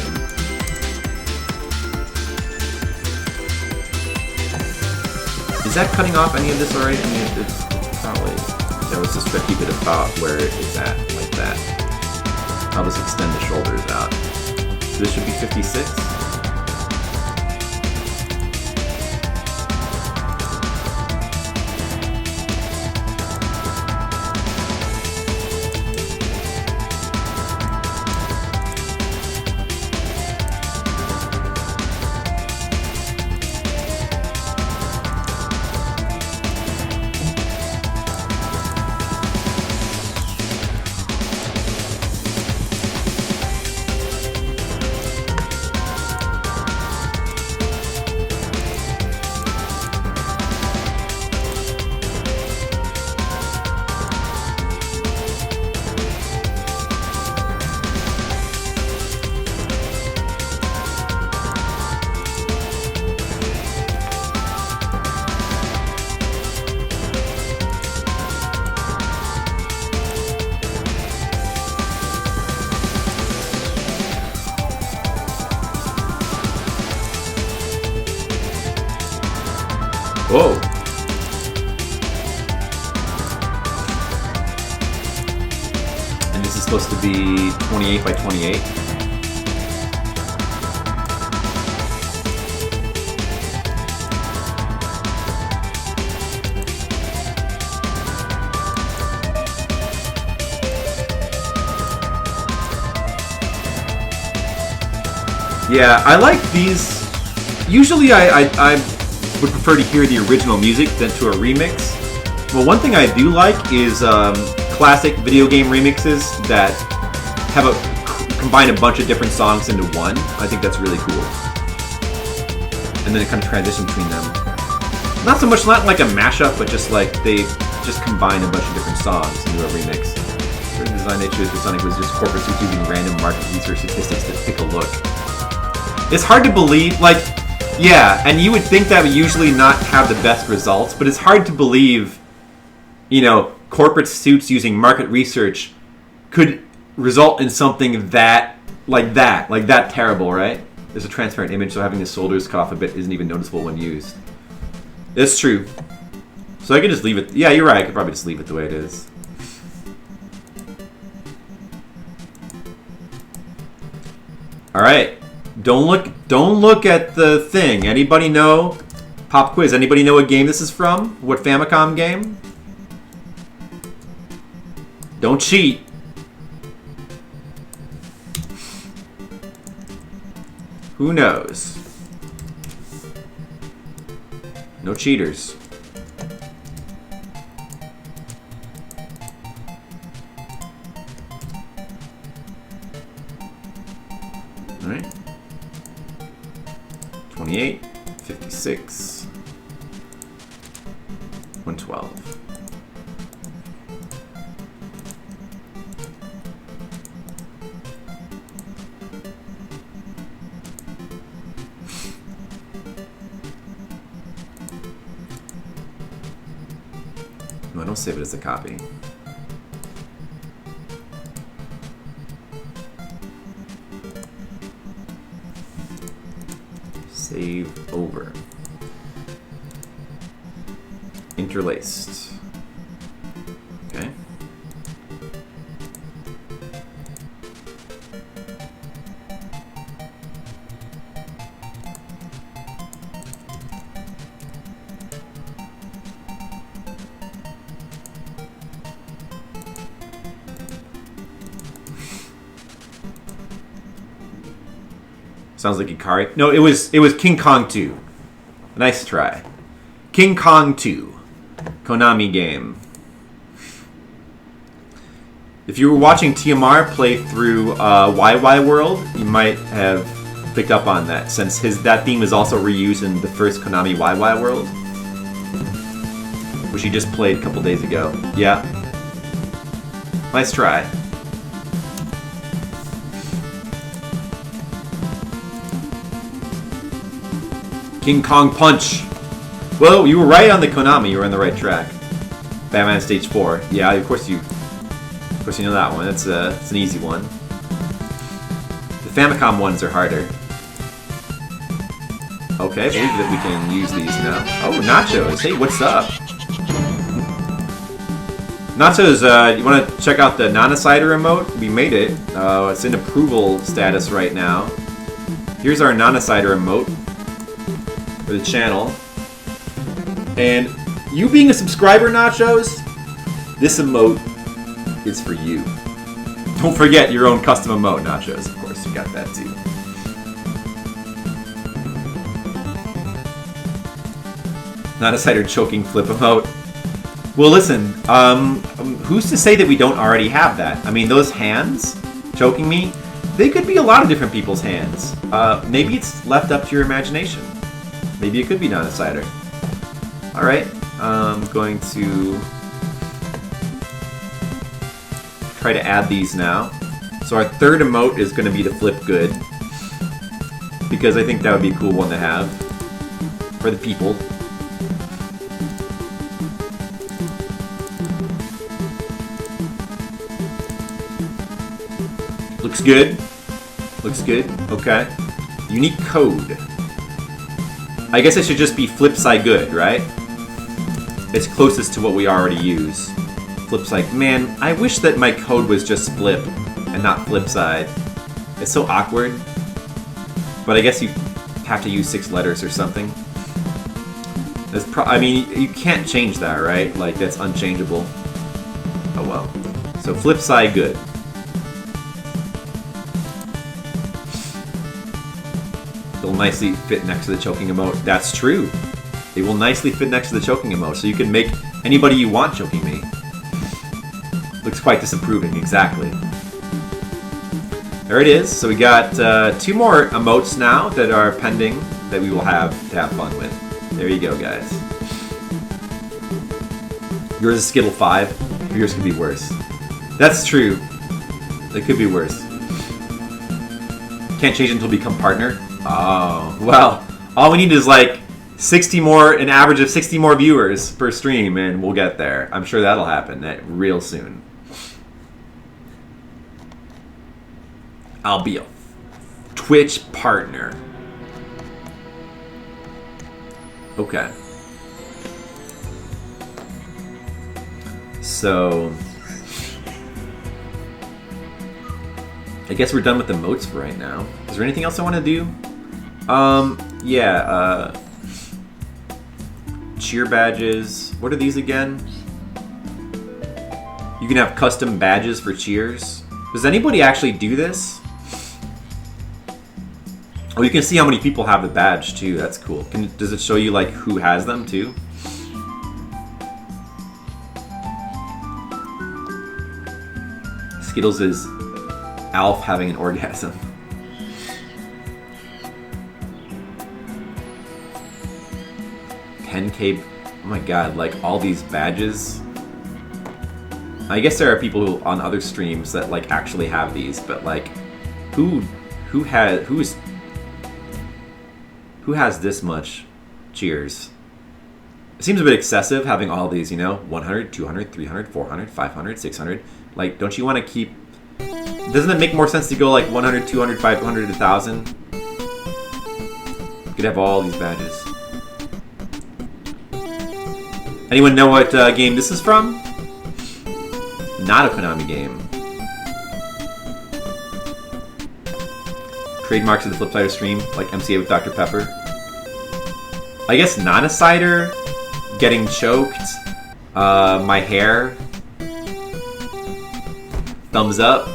Is that cutting off any of this already? I mean, it's probably... Yeah, let's just try to keep it about where it's at, like that. I'll just extend the shoulders out. So this should be 56. Whoa. And this is supposed to be 28 by 28. Yeah, I like these. Usually I would prefer to hear the original music than to a remix. But one thing I do like is classic video game remixes that have combine a bunch of different songs into one. I think that's really cool. And then it kind of transition between them. Not so much not like a mashup, but just like they just combine a bunch of different songs into a remix. The design they chose for Sonic was just corporate suits using random market research statistics to pick a look. It's hard to believe, like, yeah, and you would think that would usually not have the best results, but it's hard to believe, you know, corporate suits using market research could result in something that terrible, right? There's a transparent image, so having the shoulders cut off a bit isn't even noticeable when used. It's true. So I could just leave it, yeah, you're right, I could probably just leave it the way it is. Alright. Don't look at the thing. Anybody know? Pop quiz. Anybody know what game this is from? What Famicom game? Don't cheat. Who knows? No cheaters. All right. 28, 56, 112. No, I don't save it as a copy. Save over. Interlaced. Okay. Sounds like Ikari. No, it was King Kong 2. Nice try. King Kong 2. Konami game. If you were watching TMR play through YY World, you might have picked up on that, since that theme is also reused in the first Konami YY World, which he just played a couple days ago. Yeah. Nice try. King Kong Punch. Well, you were right on the Konami. You were on the right track. Batman Stage 4. Yeah, of course you know that one. It's an easy one. The Famicom ones are harder. Okay, I believe that we can use these now. Oh, Nachos. Hey, what's up? Nachos, you want to check out the Nannasider emote? We made it. It's in approval status right now. Here's our Nannasider emote for the channel. And you being a subscriber, Nachos, this emote is for you. Don't forget your own custom emote, Nachos. Of course, you got that too. Nannasider choking flip emote. Well, listen, who's to say that we don't already have that? I mean, those hands choking me, they could be a lot of different people's hands. Maybe it's left up to your imagination. Maybe it could be Nannasider. Alright, I'm going to try to add these now. So our third emote is going to be the flip good, because I think that would be a cool one to have for the people. Looks good. Looks good. Okay. Unique code. I guess it should just be flip side good, right? It's closest to what we already use. Flip side. Man, I wish that my code was just flip and not flip side. It's so awkward. But I guess you have to use 6 letters or something. I mean, you can't change that, right? Like, that's unchangeable. Oh well. So flip side good. They'll nicely fit next to the choking emote. That's true. They will nicely fit next to the choking emote, so you can make anybody you want choking me. Looks quite disapproving, exactly. There it is. So we got 2 more emotes now that are pending that we will have to have fun with. There you go, guys. Yours is Skittle 5. Yours could be worse. That's true. It could be worse. Can't change it until we become partner. Oh, well, all we need is like 60 more, an average of 60 more viewers per stream, and we'll get there. I'm sure that'll happen real soon. I'll be a Twitch partner. Okay. So I guess we're done with the emotes for right now. Is there anything else I want to do? Cheer badges. What are these again? You can have custom badges for cheers. Does anybody actually do this? Oh, you can see how many people have the badge too. That's cool. Does it show you like who has them too? Skittles is Alf having an orgasm. 10K. Oh my god, like all these badges. I guess there are people who, on other streams that like actually have these, but like who has this much cheers? It seems a bit excessive having all these, you know, 100, 200, 300, 400, 500, 600. Like, don't you want to keep... Doesn't it make more sense to go like 100, 200, 500, 1,000? Because could have all these badges. Anyone know what game this is from? Not a Konami game. Trademarks of the Flip Side of Stream, like MCA with Dr. Pepper. I guess Nannasider, getting choked, my hair, thumbs up.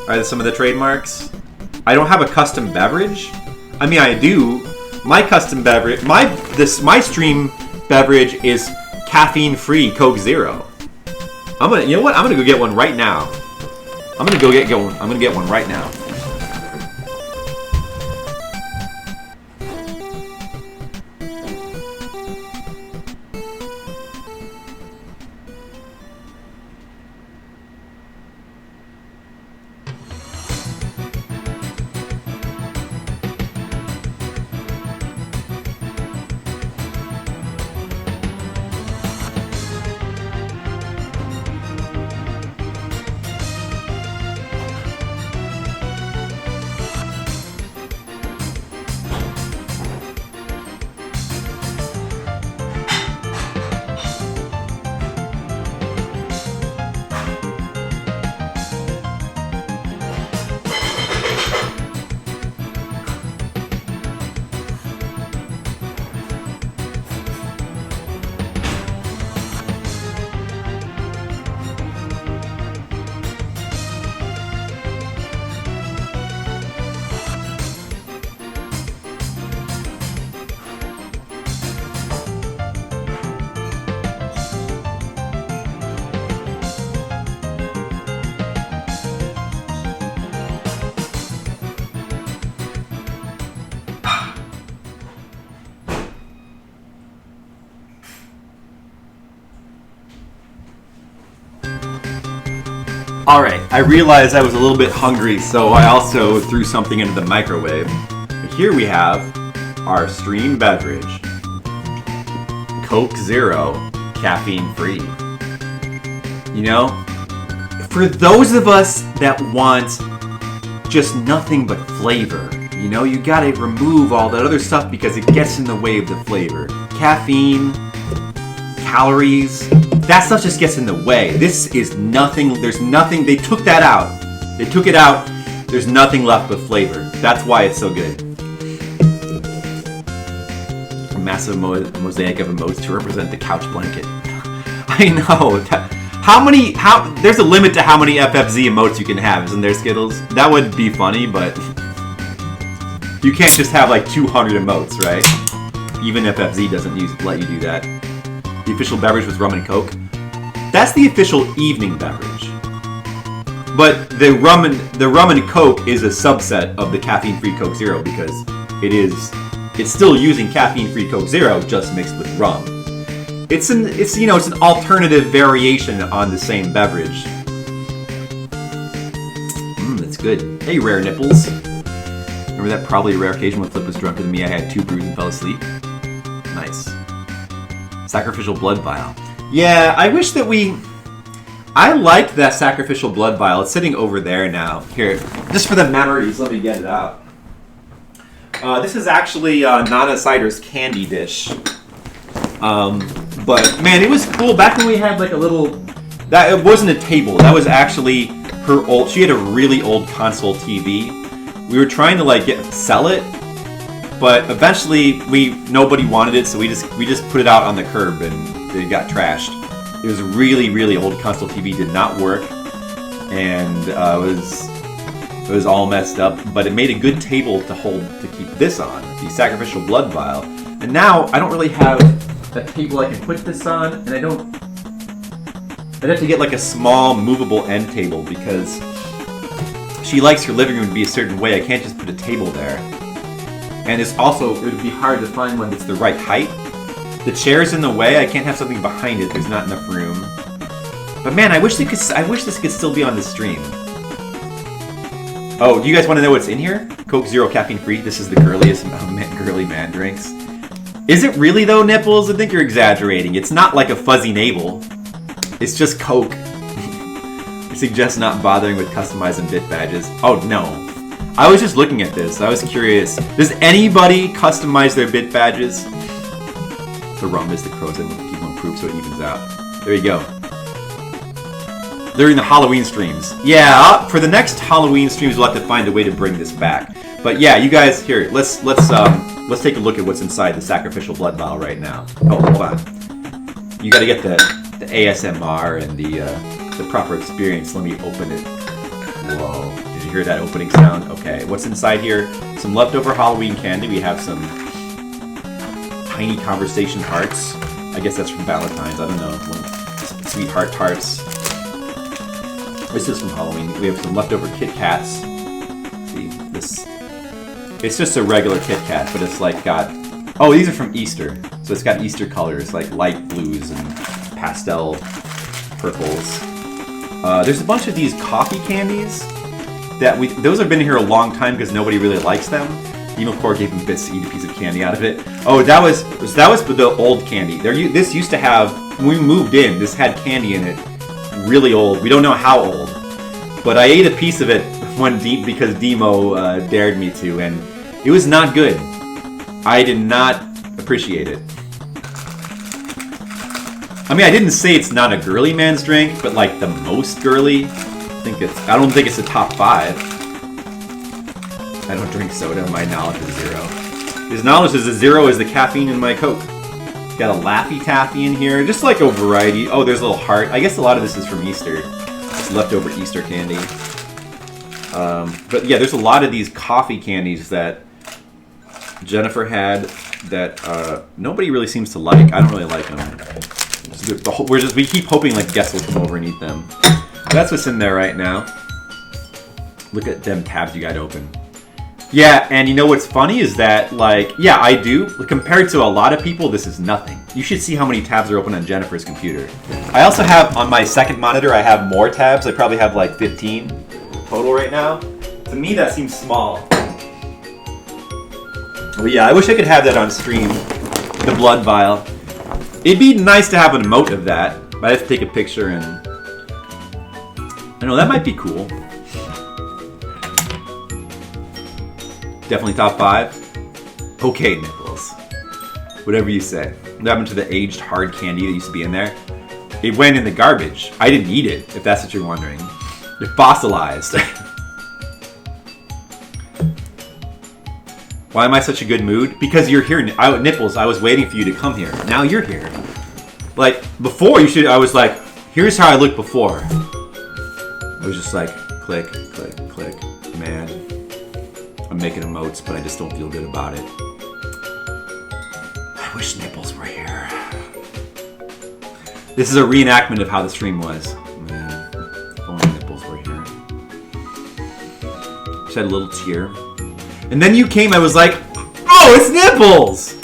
Are some of the trademarks? I don't have a custom beverage. I mean, I do. My custom beverage, my stream beverage is caffeine-free Coke Zero. You know what? I'm gonna go get one right now. I'm gonna get one right now. Alright, I realized I was a little bit hungry, so I also threw something into the microwave. But here we have our stream beverage. Coke Zero, caffeine free. You know, for those of us that want just nothing but flavor, you know, you gotta remove all that other stuff because it gets in the way of the flavor. Caffeine, calories, that stuff just gets in the way. This is nothing, there's nothing, they took that out. They took it out, there's nothing left but flavor. That's why it's so good. A massive mosaic of emotes to represent the couch blanket. I know. There's a limit to how many FFZ emotes you can have, isn't there, Skittles? That would be funny, but you can't just have like 200 emotes, right? Even FFZ doesn't let you do that. The official beverage was rum and coke. That's the official evening beverage. But the rum and coke is a subset of the caffeine-free Coke Zero because it's still using caffeine-free Coke Zero just mixed with rum. It's an alternative variation on the same beverage. That's good. Hey, rare nipples. Remember that probably a rare occasion when Flip was drunker than me. I had 2 brews and fell asleep. Nice. Sacrificial blood vial. Yeah, I wish that I liked that sacrificial blood vial. It's sitting over there now. Here, just for the memories, let me get it out. This is actually Nannasider's candy dish. But man, it was cool back when we had like a little. It wasn't a table. That was actually her old. She had a really old console TV. We were trying to sell it, but eventually nobody wanted it, so we just put it out on the curb and it got trashed. It was a really, really old console TV. Did not work, and it was all messed up. But it made a good table to keep this on, the sacrificial blood vial. And now I don't really have a table I can put this on, and I'd have to get like a small movable end table because she likes her living room to be a certain way. I can't just put a table there. And it would be hard to find one that's the right height. The chair's in the way. I can't have something behind it. There's not enough room. But man, I wish this could still be on the stream. Oh, do you guys want to know what's in here? Coke Zero caffeine free. This is the girliest girly man drinks. Is it really though, Nipples? I think you're exaggerating. It's not like a fuzzy navel. It's just Coke. I suggest not bothering with customizing bit badges. Oh no. I was just looking at this. I was curious. Does anybody customize their bit badges? The rum is the crows and people improve so it evens out. There you go. During the Halloween streams. Yeah, for the next Halloween streams, we'll have to find a way to bring this back. But yeah, you guys, here, let's take a look at what's inside the sacrificial blood vial right now. Oh, hold on. You got to get the ASMR and the proper experience. Let me open it. Whoa! Did you hear that opening sound? Okay, what's inside here? Some leftover Halloween candy. We have some tiny conversation hearts. I guess that's from Valentine's. I don't know. Sweet heart tarts. This is from Halloween. We have some leftover Kit Kats. See this? It's just a regular Kit Kat, but it's like got. Oh, these are from Easter, so it's got Easter colors like light blues and pastel purples. There's a bunch of these coffee candies that those have been here a long time because nobody really likes them. Emo Core gave him bits to eat a piece of candy out of it. Oh, that was the old candy. This used to have, when we moved in, this had candy in it. Really old. We don't know how old. But I ate a piece of it because Demo dared me to, and it was not good. I did not appreciate it. I mean, I didn't say it's not a girly man's drink, but like the most girly. I don't think it's the top 5. I don't drink soda. My knowledge is 0. His knowledge is 0 is the caffeine in my Coke. Got a Laffy Taffy in here, just like a variety. Oh, there's a little heart. I guess a lot of this is from Easter. It's leftover Easter candy. But yeah, there's a lot of these coffee candies that Jennifer had that nobody really seems to like. I don't really like them. We keep hoping like guests will come over and eat them. That's what's in there right now. Look at them tabs you got open. Yeah, and you know what's funny is that, like, yeah, I do. Compared to a lot of people, this is nothing. You should see how many tabs are open on Jennifer's computer. I also have, on my second monitor, I have more tabs. I probably have like 15 total right now. To me, that seems small. But yeah, I wish I could have that on stream. The blood vial. It'd be nice to have an emote of that. But I have to take a picture and... I know, that might be cool. Definitely top 5. Okay, Nipples. Whatever you say. What happened to the aged hard candy that used to be in there? It went in the garbage. I didn't eat it, if that's what you're wondering. They're fossilized. Why am I such a good mood? Because you're here, Nipples. I was waiting for you to come here. Now you're here. Like, before I was like, here's how I looked before. I was just like, click, click, click. Man. I'm making emotes, but I just don't feel good about it. I wish Nipples were here. This is a reenactment of how the stream was. Man, if only Nipples were here. Shed a little tear. And then you came, I was like, oh, it's Nipples!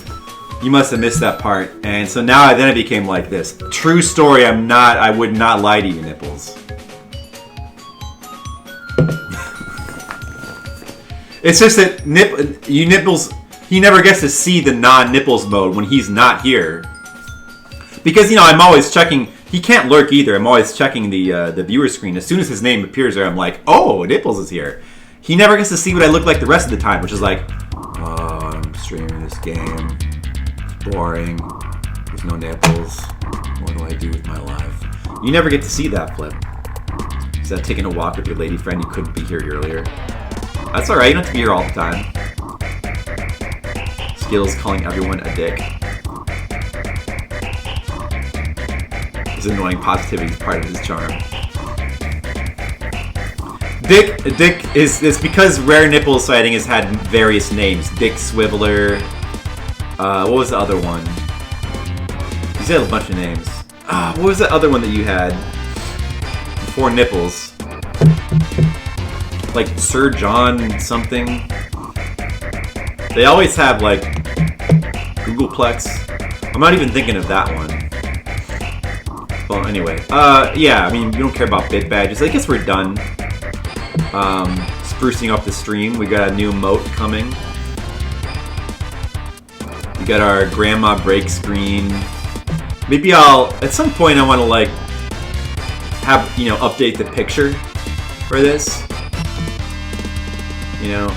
You must have missed that part. And so now then it became like this. True story, I would not lie to you, Nipples. It's just that Nipples, he never gets to see the non-Nipples mode when he's not here. Because, you know, I'm always checking, he can't lurk either, I'm always checking the viewer screen. As soon as his name appears there, I'm like, oh, Nipples is here. He never gets to see what I look like the rest of the time, which is like, oh, I'm streaming this game. It's boring. There's no Nipples. What do I do with my life? You never get to see that flip. Is that taking a walk with your lady friend? You couldn't be here earlier. That's alright, you don't have to be here all the time. Skills calling everyone a dick. His annoying positivity is part of his charm. Dick is because Rare Nipples Sighting has had various names. Dick Swiveler. What was the other one? He's had a bunch of names. What was the other one that you had? Before Nipples. Like Sir John something. They always have like Googleplex. I'm not even thinking of that one. Well, anyway. Yeah, I mean, we don't care about bid badges. I guess we're done. Sprucing up the stream. We got a new emote coming. We got our grandma break screen. Maybe at some point I want to like have, you know, update the picture for this. You know,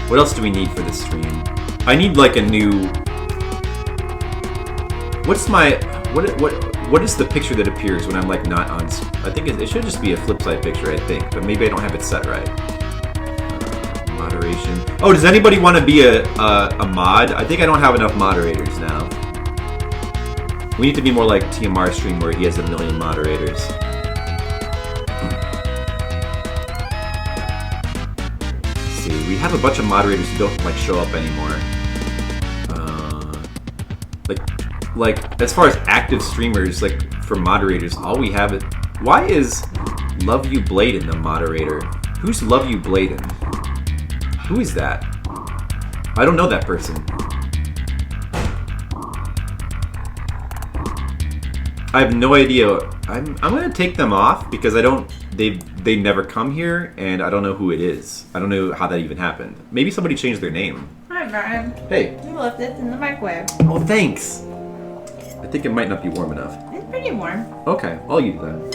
what else do we need for this stream? I need like a new. What's my what is the picture that appears when I'm like not on? I think it should just be a flip side picture. I think, but maybe I don't have it set right. Moderation. Oh, does anybody want to be a mod? I think I don't have enough moderators now. We need to be more like TMR stream where he has 1 million moderators. Let's see, we have a bunch of moderators who don't like show up anymore. Like as far as active streamers, like for moderators, all we have is. Why is Love You Bladen the moderator? Who's Love You Bladen? Who is that? I don't know that person. I have no idea. I'm gonna take them off because I don't. They never come here, and I don't know who it is. I don't know how that even happened. Maybe somebody changed their name. Hi, Brian. Hey. You left this in the microwave. Oh, thanks. I think it might not be warm enough. It's pretty warm. Okay, I'll eat that.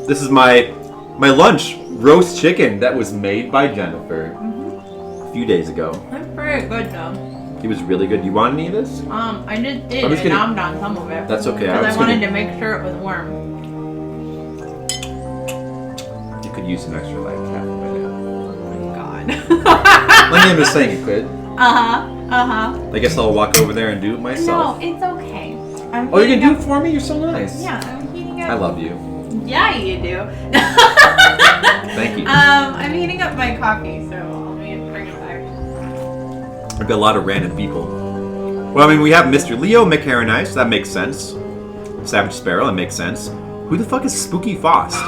This is my lunch, roast chicken that was made by Jennifer a few days ago. It's pretty good though. It was really good. You want any of this? I just did, and now I'm done some of it. That's okay. Because I wanted to make sure it was warm. You could use some extra like half of it. Oh my god. I'm just saying you could. I guess I'll walk over there and do it myself. No, it's okay. Oh, you're gonna do it for me? You're so nice. Yeah, I'm heating up. I love you. Yeah, you do. Thank you. I'm heating up my coffee, so I'll bring it back. I've got a lot of random people. Well, I mean, we have Mr. Leo McCaranice. That makes sense. Savage Sparrow. That makes sense. Who the fuck is Spooky Fost?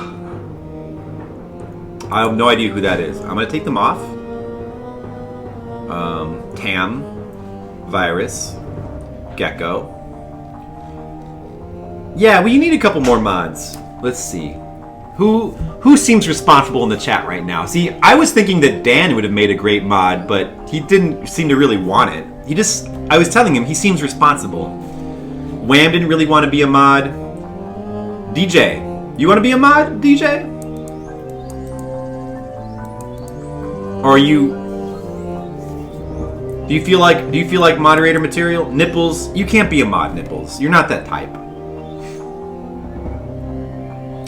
I have no idea who that is. I'm gonna take them off. Tam, Virus, Gecko. Yeah, we need a couple more mods. Let's see. Who seems responsible in the chat right now? See, I was thinking that Dan would have made a great mod, but he didn't seem to really want it. I was telling him he seems responsible. Wham didn't really want to be a mod. DJ, you want to be a mod, DJ? Or are you? Do you feel like moderator material? Nipples, you can't be a mod, Nipples. You're not that type.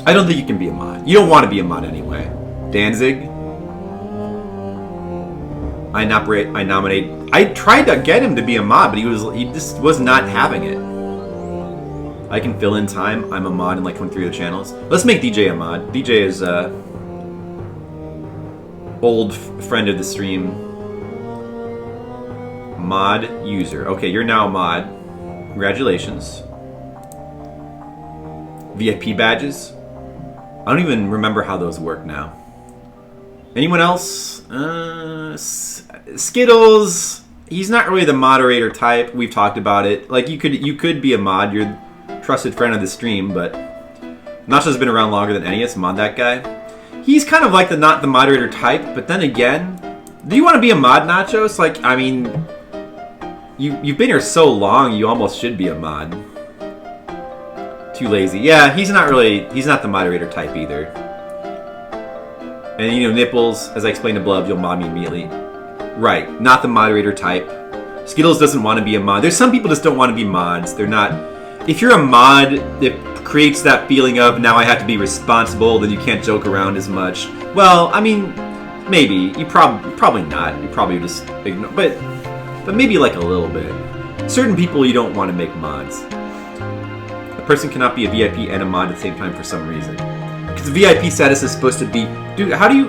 I don't think you can be a mod. You don't want to be a mod anyway. Danzig. I nominate. I tried to get him to be a mod, but he just was not having it. I can fill in time. I'm a mod in like 23 other channels. Let's make DJ a mod. DJ is old friend of the stream. Mod user. Okay, you're now a mod. Congratulations. VIP badges. I don't even remember how those work now. Anyone else? Skittles. He's not really the moderator type. We've talked about it. Like you could be a mod. You're a trusted friend of the stream, but Nacho's been around longer than any of us. Mod that guy. He's kind of like not the moderator type, but then again, do you want to be a mod, Nachos? Like, I mean, you've been here so long, you almost should be a mod. Too lazy. Yeah, he's not the moderator type either. And you know, Nipples, as I explained to Blub, you'll mod me immediately. Right, not the moderator type. Skittles doesn't want to be a mod. There's some people just don't want to be mods. They're not. If you're a mod, it creates that feeling of now I have to be responsible, then you can't joke around as much. Well, I mean, maybe. You probably not. You probably just ignore, but maybe like a little bit. Certain people you don't want to make mods. A person cannot be a VIP and a mod at the same time for some reason. Because VIP status is supposed to be... Dude, how do you...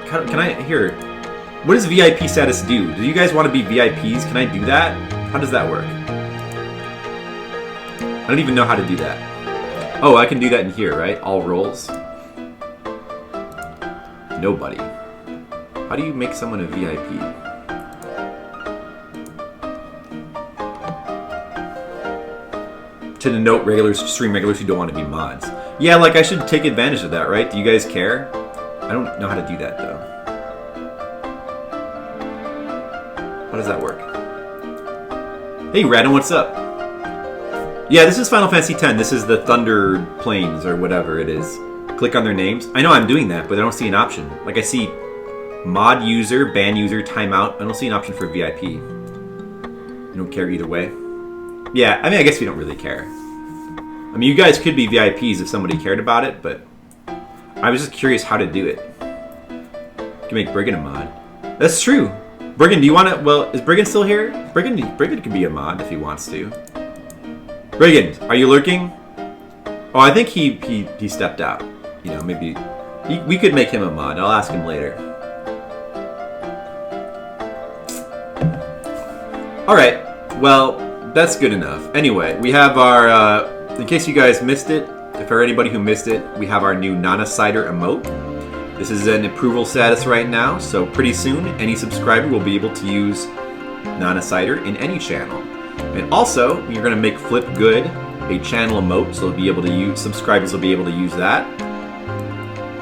Can I... Here. What does VIP status do? Do you guys want to be VIPs? Can I do that? How does that work? I don't even know how to do that. Oh, I can do that in here, right? All roles. Nobody. How do you make someone a VIP? To denote stream regulars who don't want to be mods. Yeah, like I should take advantage of that, right? Do you guys care? I don't know how to do that though. How does that work? Hey, Radon, what's up? Yeah, this is Final Fantasy X. This is the Thunder Plains or whatever it is. Click on their names. I know I'm doing that, but I don't see an option. Like I see Mod user, ban user, timeout. I don't see an option for VIP. You don't care either way. Yeah, I mean, I guess we don't really care. I mean, you guys could be VIPs if somebody cared about it, but I was just curious how to do it. You can make Brigand a mod. That's true. Brigand, do you want to... Well, is Brigand still here? Brigand could be a mod if he wants to. Brigand, are you lurking? Oh, I think he stepped out. You know, maybe... we could make him a mod. I'll ask him later. Alright. Well, that's good enough. Anyway, we have our... in case you guys missed it, if for anybody who missed it, we have our new Nannasider emote. This is an approval status right now, so pretty soon any subscriber will be able to use Nannasider in any channel. And also, you're going to make Flip Good a channel emote, so they'll be able to use, subscribers will be able to use that.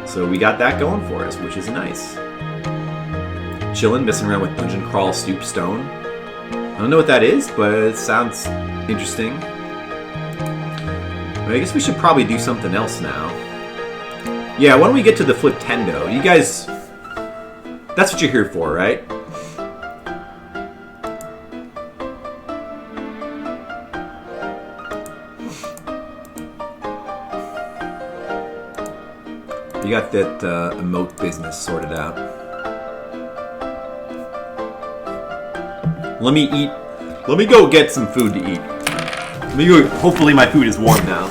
So we got that going for us, which is nice. Chillin', messing around with Dungeon Crawl Stoop Stone. I don't know what that is, but it sounds interesting. I guess we should probably do something else now. Yeah, why don't we get to the Fliptendo? You guys... That's what you're here for, right? You got that emote business sorted out. Let me eat. Let me go get some food to eat. Let me go. Hopefully my food is warm now.